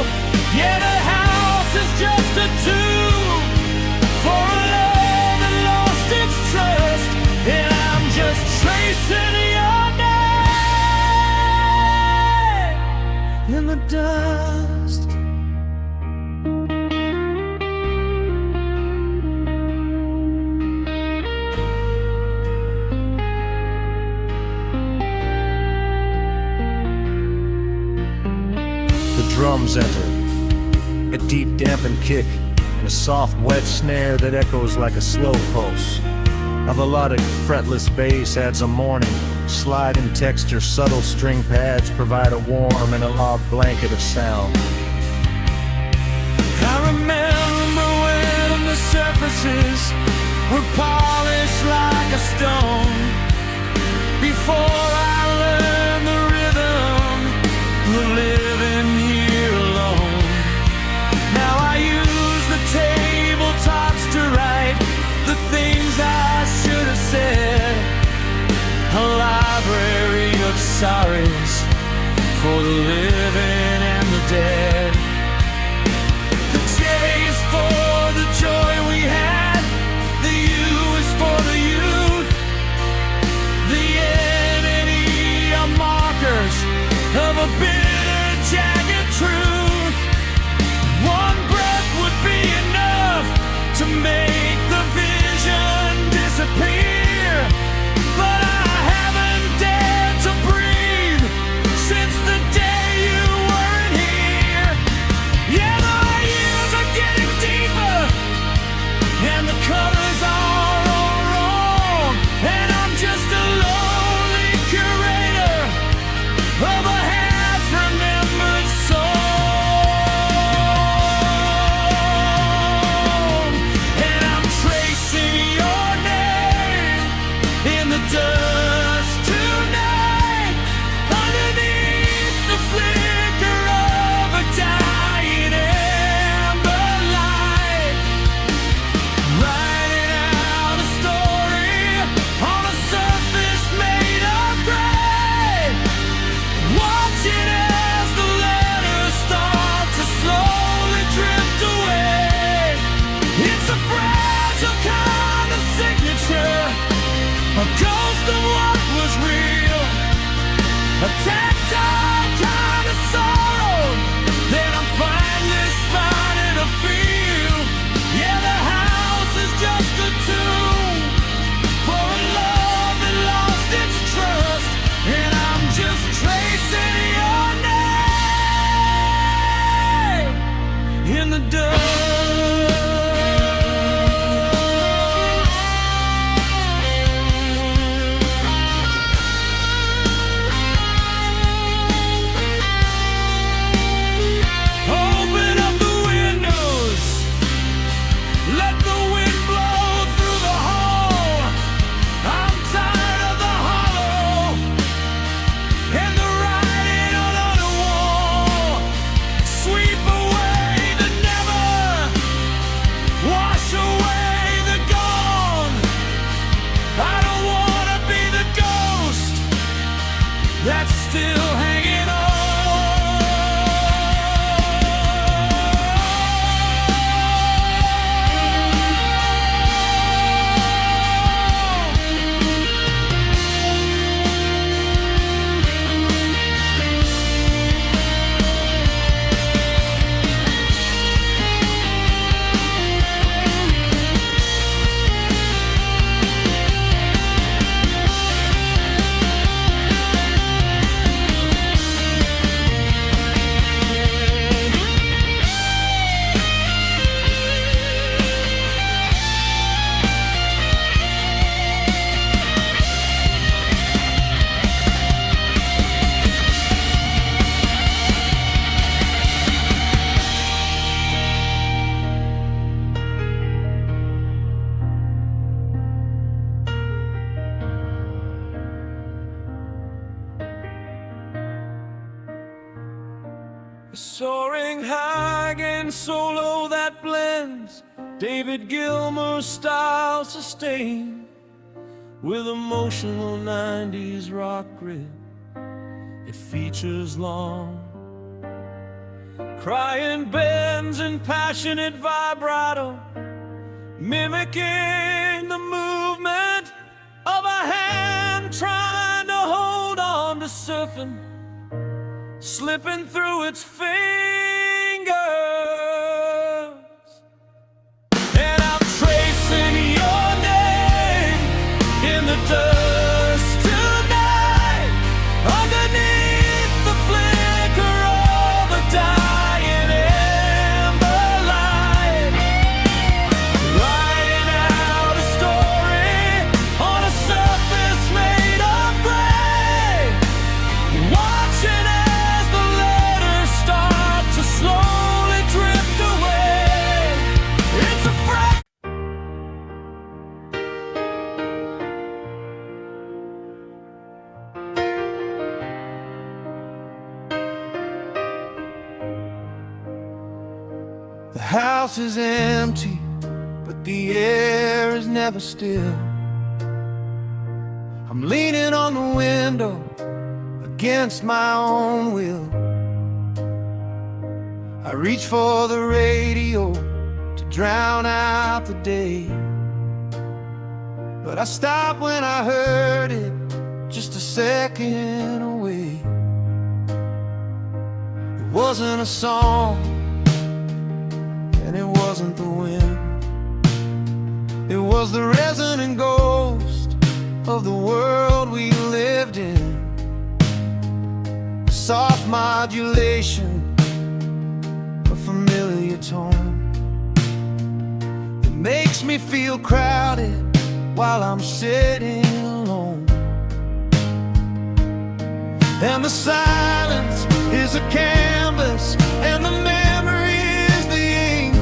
Yeah, the house is just a tomb for a love that lost its trust, and I'm just tracing your name in the dust. The drums enter, a deep dampened kick, and a soft wet snare that echoes like a slow pulse. A melodic fretless bass adds a mourning, sliding texture, subtle string pads provide a warm and a loud blanket of sound. I remember when the surfaces were polished like a stone, before I learned the rhythm of living here alone. Now I use the tabletops to write the things I should have said, a library of sorries for the living and the dead. The J is for the joy we had, the U is for the youth, the N and E that's still hanging on. Soaring high and solo that blends David Gilmour's style sustained with emotional 90s rock grit. It features long crying bends and passionate vibrato, mimicking the movement of a hand trying to hold on to surfing, slipping through its fingers. And I'm tracing your name in the dust tonight, underneath the flicker of a dying ember light, writing out a story on a surface made of gray, watching to slowly drift away. It's a The house is empty, but the air is never still. I'm leaning on the window against my own will. I reach for the radio to drown out the day, but I stopped when I heard it just a second away. It wasn't a song, and it wasn't the wind. It was the resonant ghost of the world we lived in. Soft modulation, familiar tone that makes me feel crowded while I'm sitting alone. And the silence is a canvas, and the memory is the ink.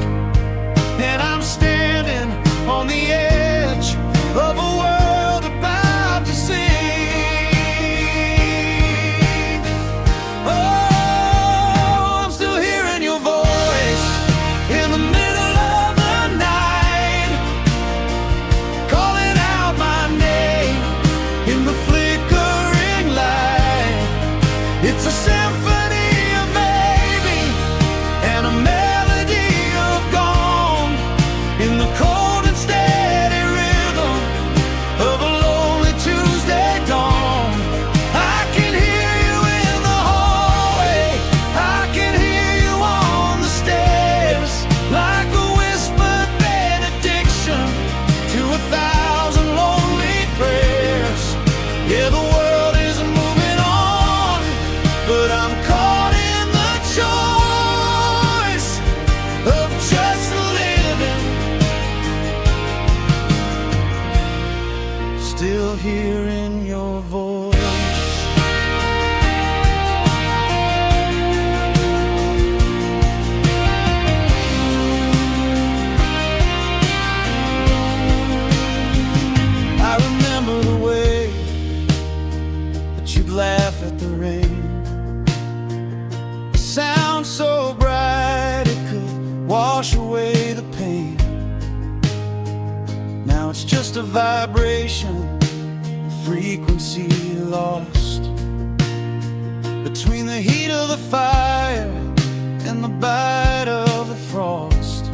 And I'm standing on the edge of a world about to sing. It's a symphony of maybe and a melody of gone in the cold and steady rhythm of a lonely Tuesday dawn. I can hear you in the hallway, I can hear you on the stairs, like a whispered benediction to 1,000 lonely prayers. Yeah, the world is moving on, but I'm caught in the choice of just living. Still hearing your voice. I remember the way that you'd laugh at the rain. Sound so bright it could wash away the pain. Now it's just a vibration, frequency lost. between the heat of the fire and the bite of the frost.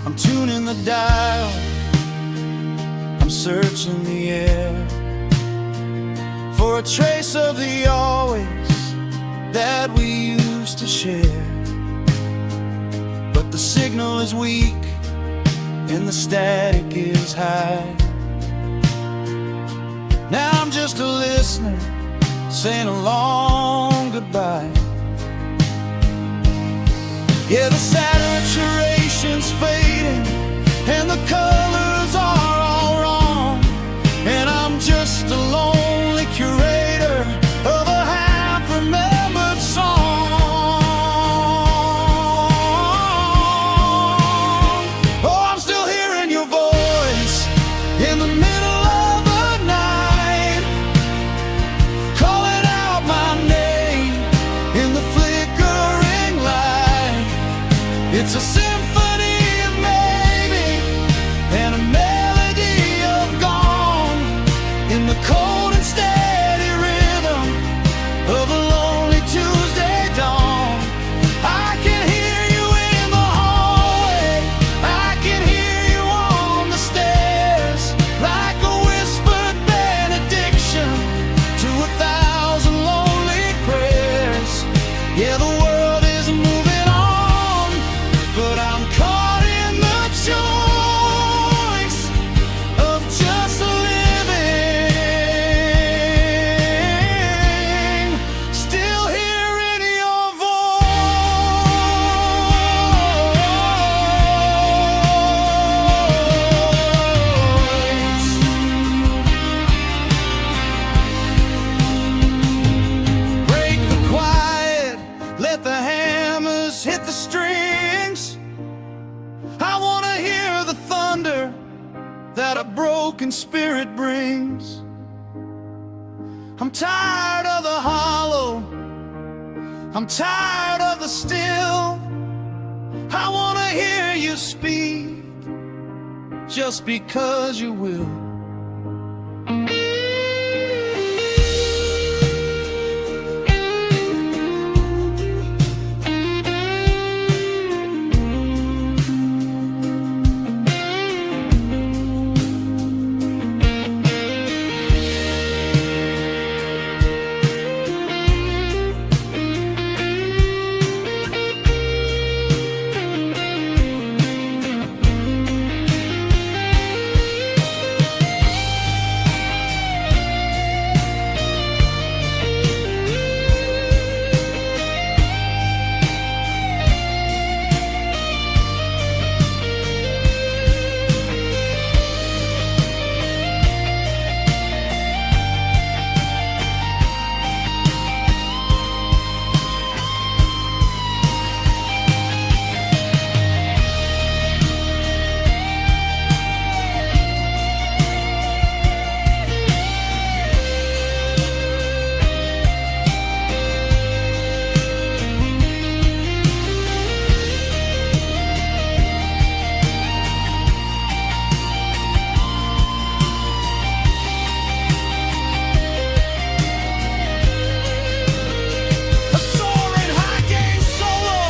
I'm tuning the dial, I'm searching the air for a trace of the always that we used to share. But the signal is weak and the static is high. Now I'm just a listener, saying a long goodbye. Yeah, the saturation's fading and the colors are all wrong, and I'm just a lonely curator of a half-remembered song. Oh, I'm still hearing your voice in the middle of the night, calling out my name in the flickering light. It's a symphony of maybe and a melody of gone in the cold and steady rhythm of a lonely Tuesday dawn. I can hear you in the hallway, I can hear you on the stairs, like a whispered benediction to 1,000 lonely prayers. Yeah, the world is moving on, but I'm caught in the choice of just living, still hearing your voice. Break the quiet, let the hammers hit the strings. I wanna hear the thunder that a broken spirit brings. I'm tired of the hollow, I'm tired of the still. I wanna hear you speak, just because you will. A soaring high gain solo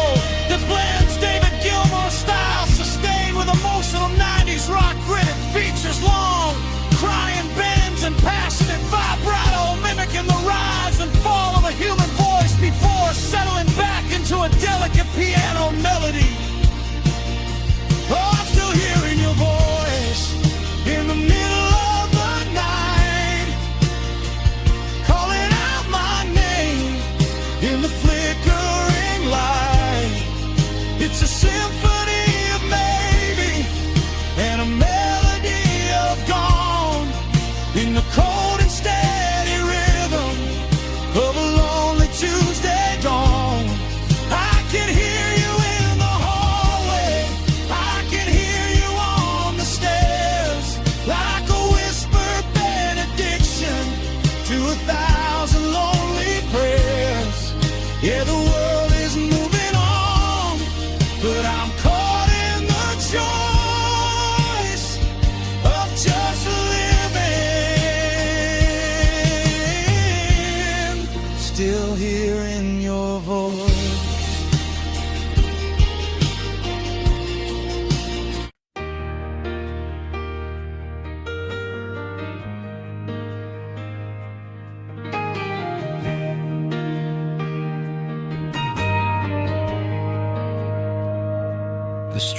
that blends David Gilmour style, sustained with emotional 90s rock grit. It features long, crying bends and passionate vibrato, mimicking the rise and fall of a human voice before settling back into a delicate piano melody. Oh, I'm still hearing your voice in the middle of the night, calling out my name in the flickering light. It's a symphony of maybe and a melody of gone in the cold and steady rhythm of a lonely Tuesday dawn. I can hear you in the hall.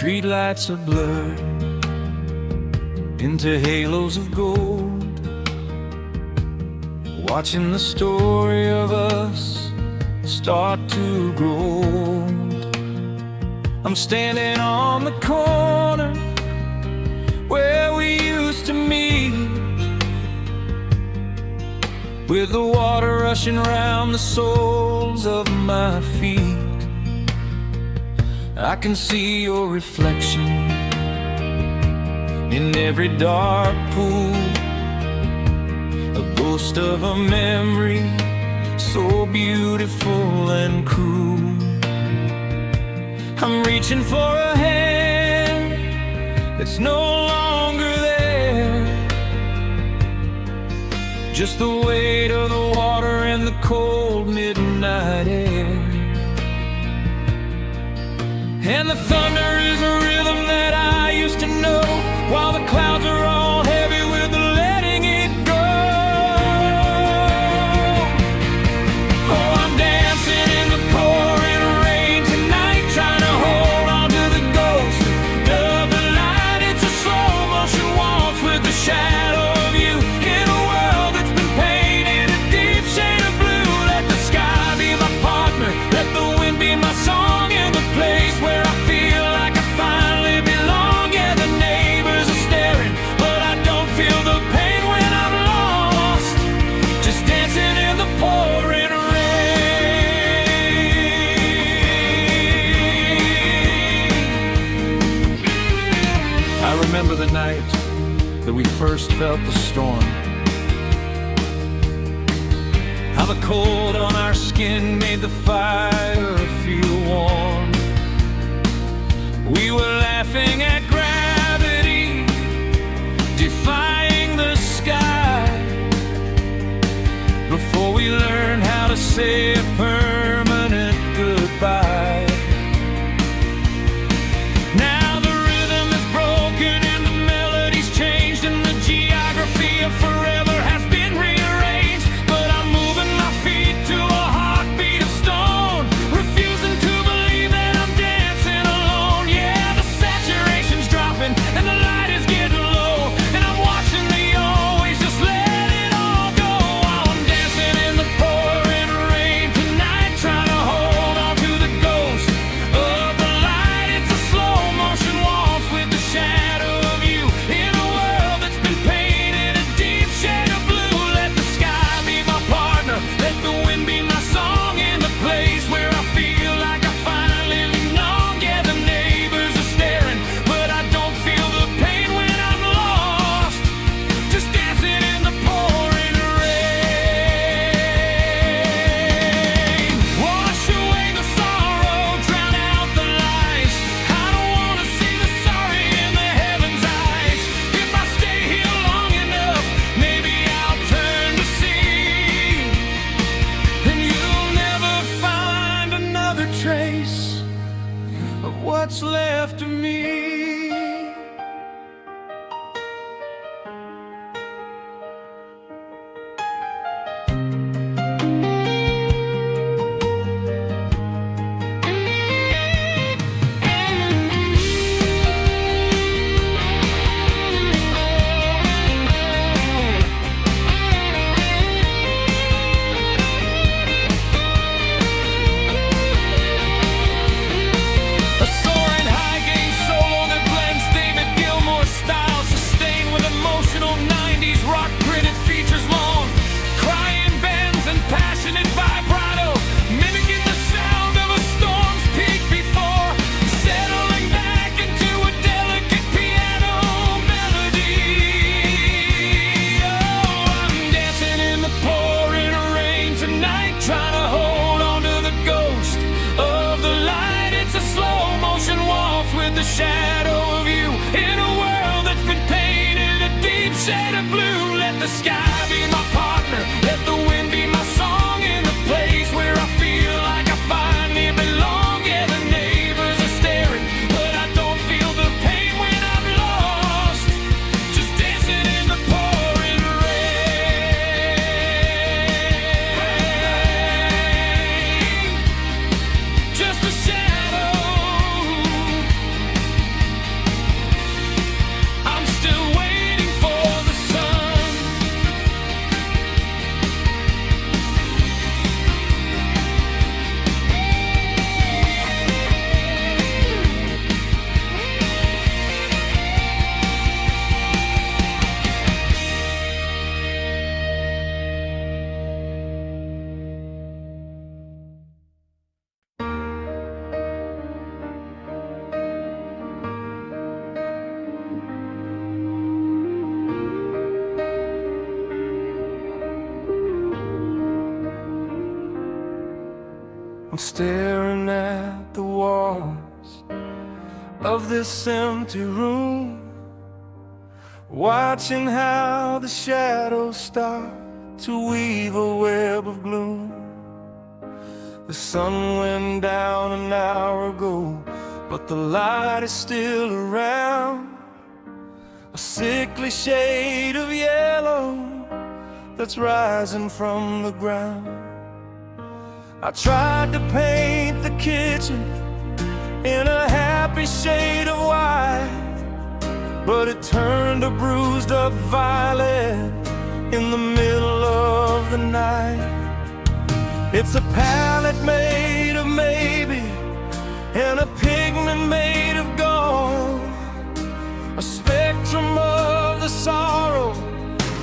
streetlights are blurred into halos of gold, watching the story of us start to grow old. I'm standing on the corner where we used to meet, with the water rushing round the soles of my feet. I can see your reflection in every dark pool, a ghost of a memory so beautiful and cruel. I'm reaching for a hand that's no longer there, just the weight of the water and the cold midnight air. And the thunder is a rhythm that I used to know, while the clouds are all heavy with letting it go. Oh, I'm dancing in the pouring rain tonight, trying to hold on to the ghost of the light. It's a slow motion waltz with the shadow of you in a world that's been painted a deep shade of blue. Let the sky be my partner, let the wind be my song, in the place where I feel like I finally belong. Yeah, the neighbors are staring, but I don't feel the pain when I'm lost, just dancing in the pouring rain. I remember the night that we first felt the storm, how the cold on our skin made the fire feel warm. We were laughing at gravity, defying the sky, before we learned how to say a permanent goodbye. Now the rhythm is broken and the melody's changed, and the geography of forever has been rearranged. But I'm moving my feet to a heartbeat of stone, refusing to believe that I'm dancing alone. Yeah, the saturation's dropping and the light is getting low, and I'm watching the always just let it all go, while I'm dancing in the pouring rain tonight. I'm staring at the walls of this empty room, watching how the shadows start to weave a web of gloom. The sun went down an hour ago, but the light is still around, a sickly shade of yellow that's rising from the ground. I tried to paint the kitchen in a happy shade of white, but it turned a bruised up violet in the middle of the night. It's a palette made of maybe and a pigment made of gold, a spectrum of the sorrow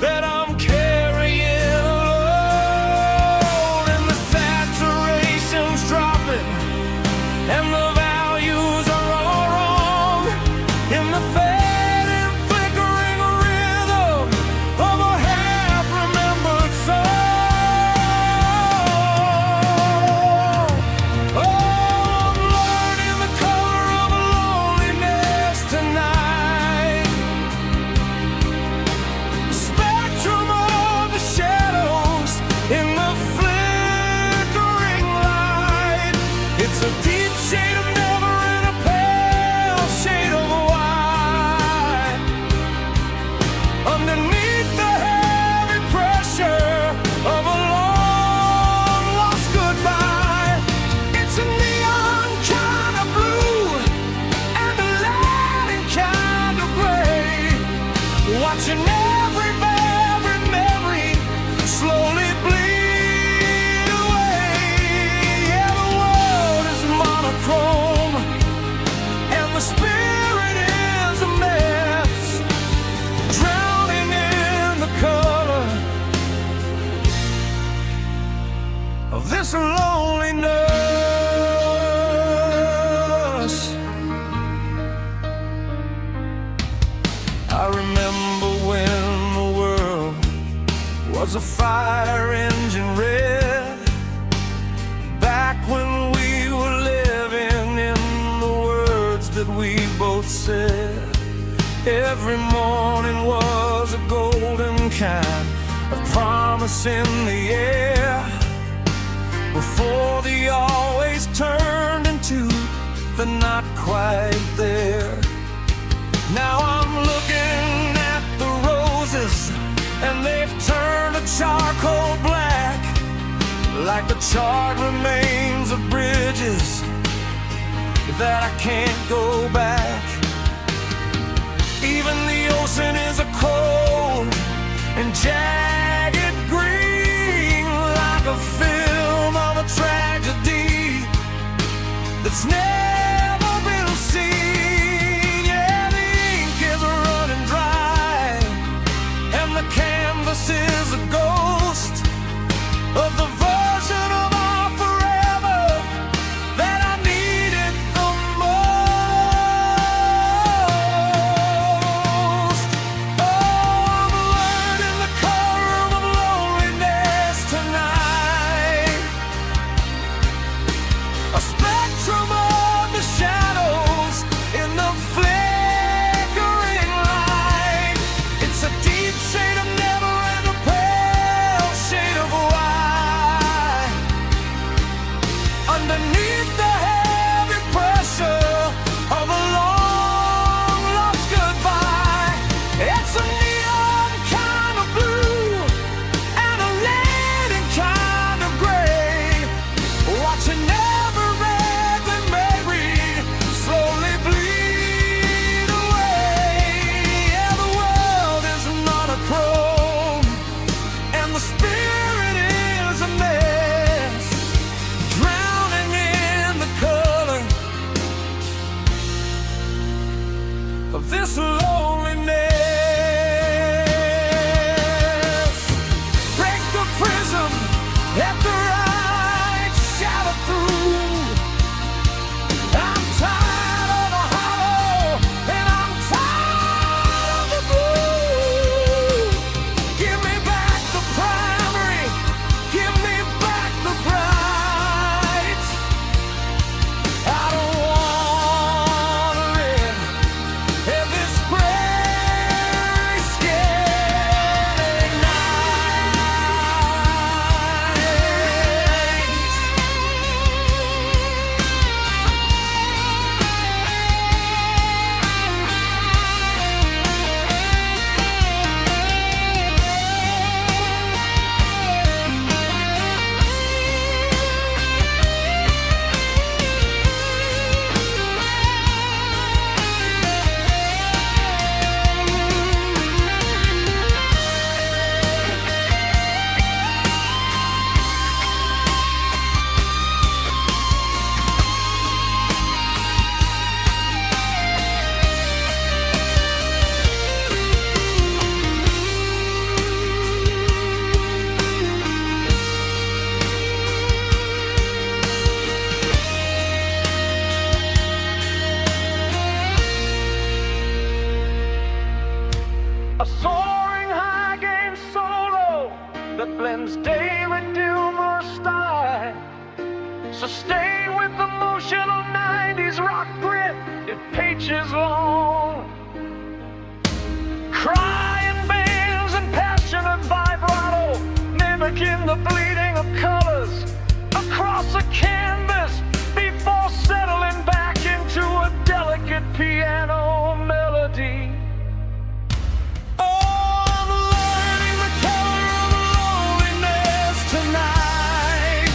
that I'm carrying alone. And the saturation's dropping and the values are all wrong in the fading, flickering rhythm of a half-remembered song. Oh, I'm learning the color of loneliness tonight. Spectrum of the shadows in the flickering light. It's a deep shade of never and a pale shade of white. Underneath the heavy pressure of a long lost goodbye, it's a neon kind of blue and a lighting kind of gray, watching every memory slowly bleed away. Yeah, the world is monochrome and the spirit is a mess, drowning in the color of this loneliness. I remember when the world was a fire engine red, back when we were living in the words that we both said. Every morning was a golden kind of promise in the air, before the always turned into the not quite there. Now I'm looking at the roses and they've turned a charcoal black, like the charred remains of bridges that I can't go back. Even the ocean is a cold and jagged green, like a film of a tragedy that's never been seen. Yeah, the ink is running dry and the canvas is a ghost of the version of our forever that I needed the most. Oh, I'm learning the color of loneliness tonight, a spectrum of the shadows in the flickering light. It's a deep shade of never and a pale shade of white. Underneath the heavy pressure of a long lost goodbye, it's a neon kind of blue and a leaden kind of gray, watching every red that may read slowly bleed away. Yeah, the world is monochrome and the spirit is a mess, drowning in the color of this loneliness. Break the prism, let the light shadow through. I'm tired of the hollow and I'm tired of the blue. Give me back the primary, give me back the bright. whose daily doom style. Sustained with emotional 90s rock grit, it pages long. Crying bands and passionate vibrato, mimicking the bleeding of colors across a canvas before settling back into a delicate piano melody. Oh, I'm learning the color of loneliness tonight.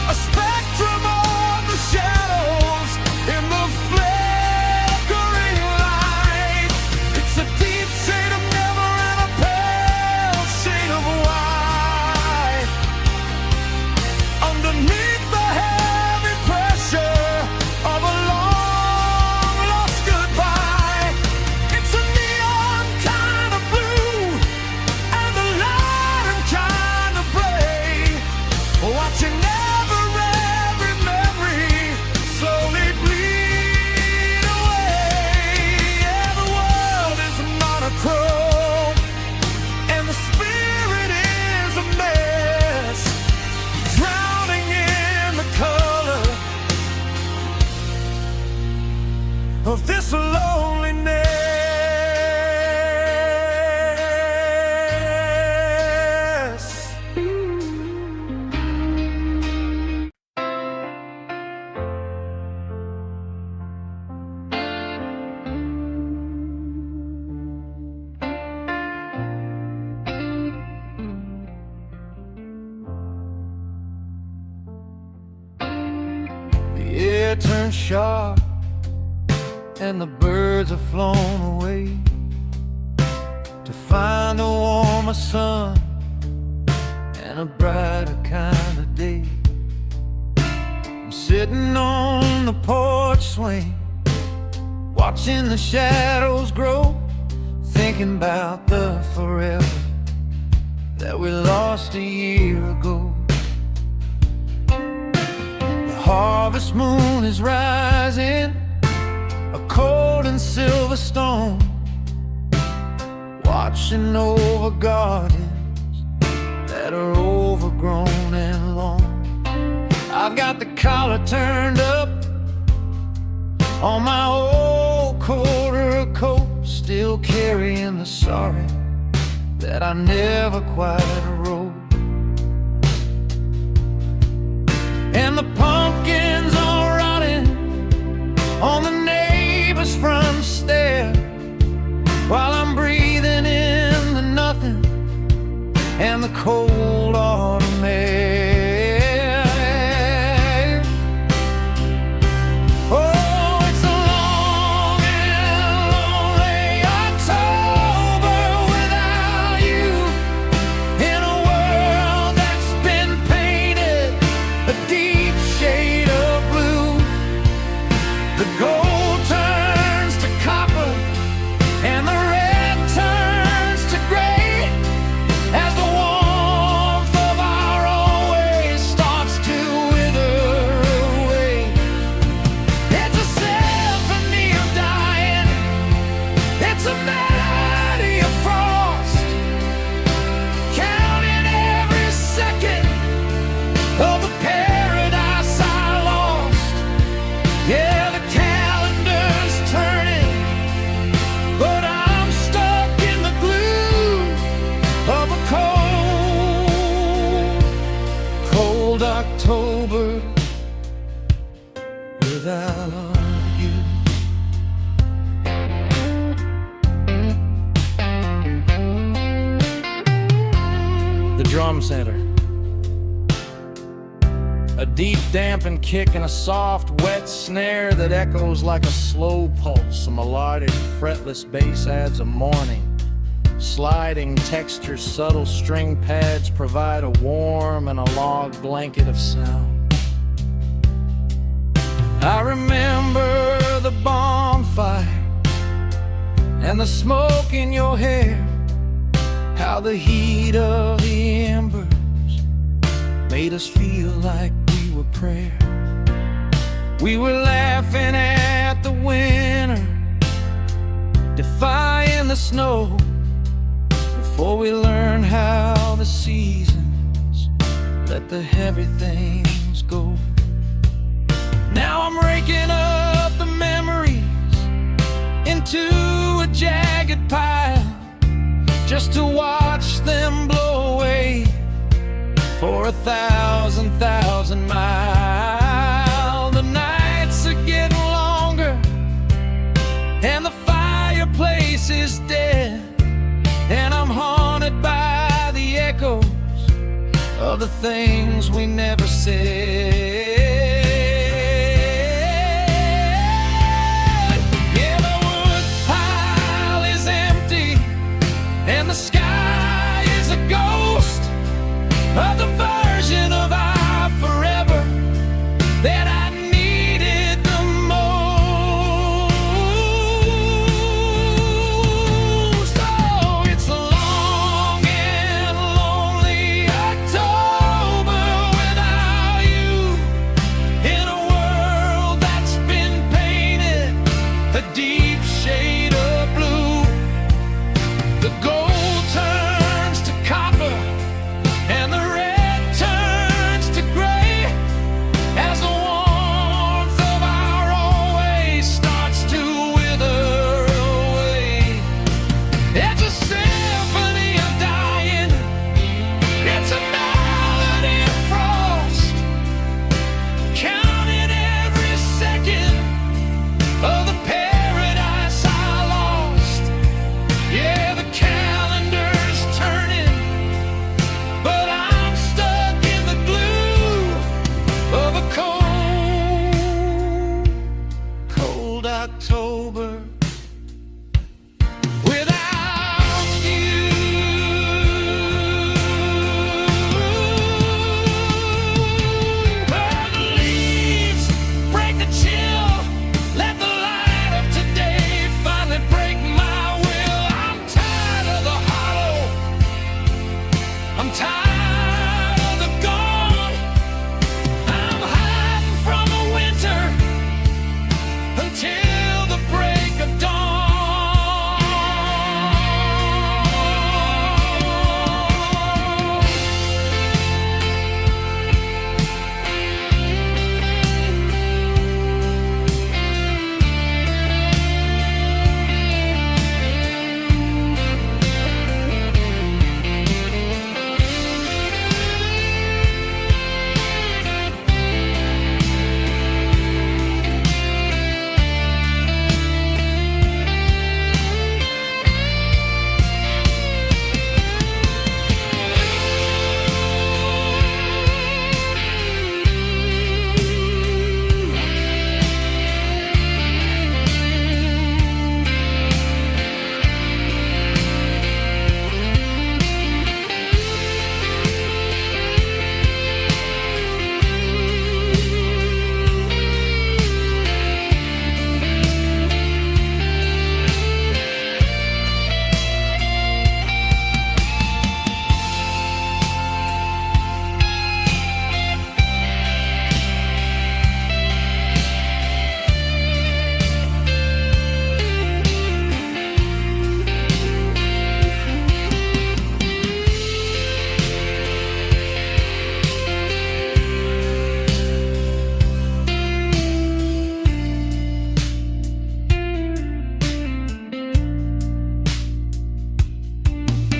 A spectrum of the shadows in the flickering light. It's a deep shade of never and a pale shade of white. Underneath the heavy pressure of a long lost goodbye, it's a neon kind of blue and a light kind of gray. Watching every memory slowly bleed away. Yeah, the world is monochrome and the spirit is a mess, drowning in the color of this loneliness. The air turns sharp and the birds have flown away to find a warmer sun and a brighter kind of day. I'm sitting on the porch swing, watching the shadows grow, thinking about the forever that we lost a year ago. The harvest moon is rising, a cold and silver stone, watching over gardens that are overgrown and long. I've got the collar turned up on my old quarter coat, still carrying the sorry that I never quite wrote. And the pumpkins are rotting on the neighbor's front stair, while I'm breathing in the nothing and the cold autumn air. Oh, it's a long and lonely October without you, in a world that's been painted a deep shade of blue. The gold turns to copper and the red turns to gray as the warmth of our always starts to wither away. It's a symphony of dying, it's a melody of frost, counting every second of the paradise I lost. Yeah, the calendar's turning, but I'm stuck in the glue of a cold, cold October without you. The drum center. A deep dampened kick and a soft wet snare that echoes like a slow pulse. A melodic fretless bass adds a mourning. Sliding textures, subtle string pads provide a warm and a log blanket of sound. I remember the bonfire and the smoke in your hair, how the heat of the embers made us feel like we were prayer. We were laughing at the winter, defying the snow, For we learn how the seasons let the heavy things go. Now I'm raking up the memories into a jagged pile, just to watch them blow away for 1,000 miles. The nights are getting longer and the fireplace is dead, and I'm haunted by the echoes of the things we never said. Yeah, the wood pile is empty and the sky is a ghost of the version of our forever that I needed the most. Oh, it's a long and lonely October without you, in a world that's been painted a deep shade of blue. The gold turns to copper and the red turns to gray as the warmth of our always starts to wither away. It's a symphony of dying, it's a melody of frost, counting every second of the paradise I lost. Yeah, the calendar's turning, but I'm stuck in the glue of a cold, cold October without you. Burn the leaves, break the chill, let the light of today finally break my will. I'm tired of the hollow, I'm tired of the gone. I'm hiding from the winter until the break of dawn.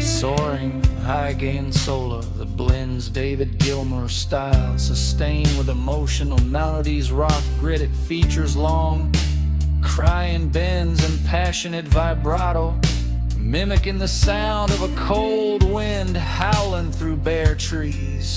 Soaring, high-gain solo that blends David Gilmour style, sustained with emotional melodies, rock grit. It features long, crying bends and passionate vibrato, mimicking the sound of a cold wind howling through bare trees.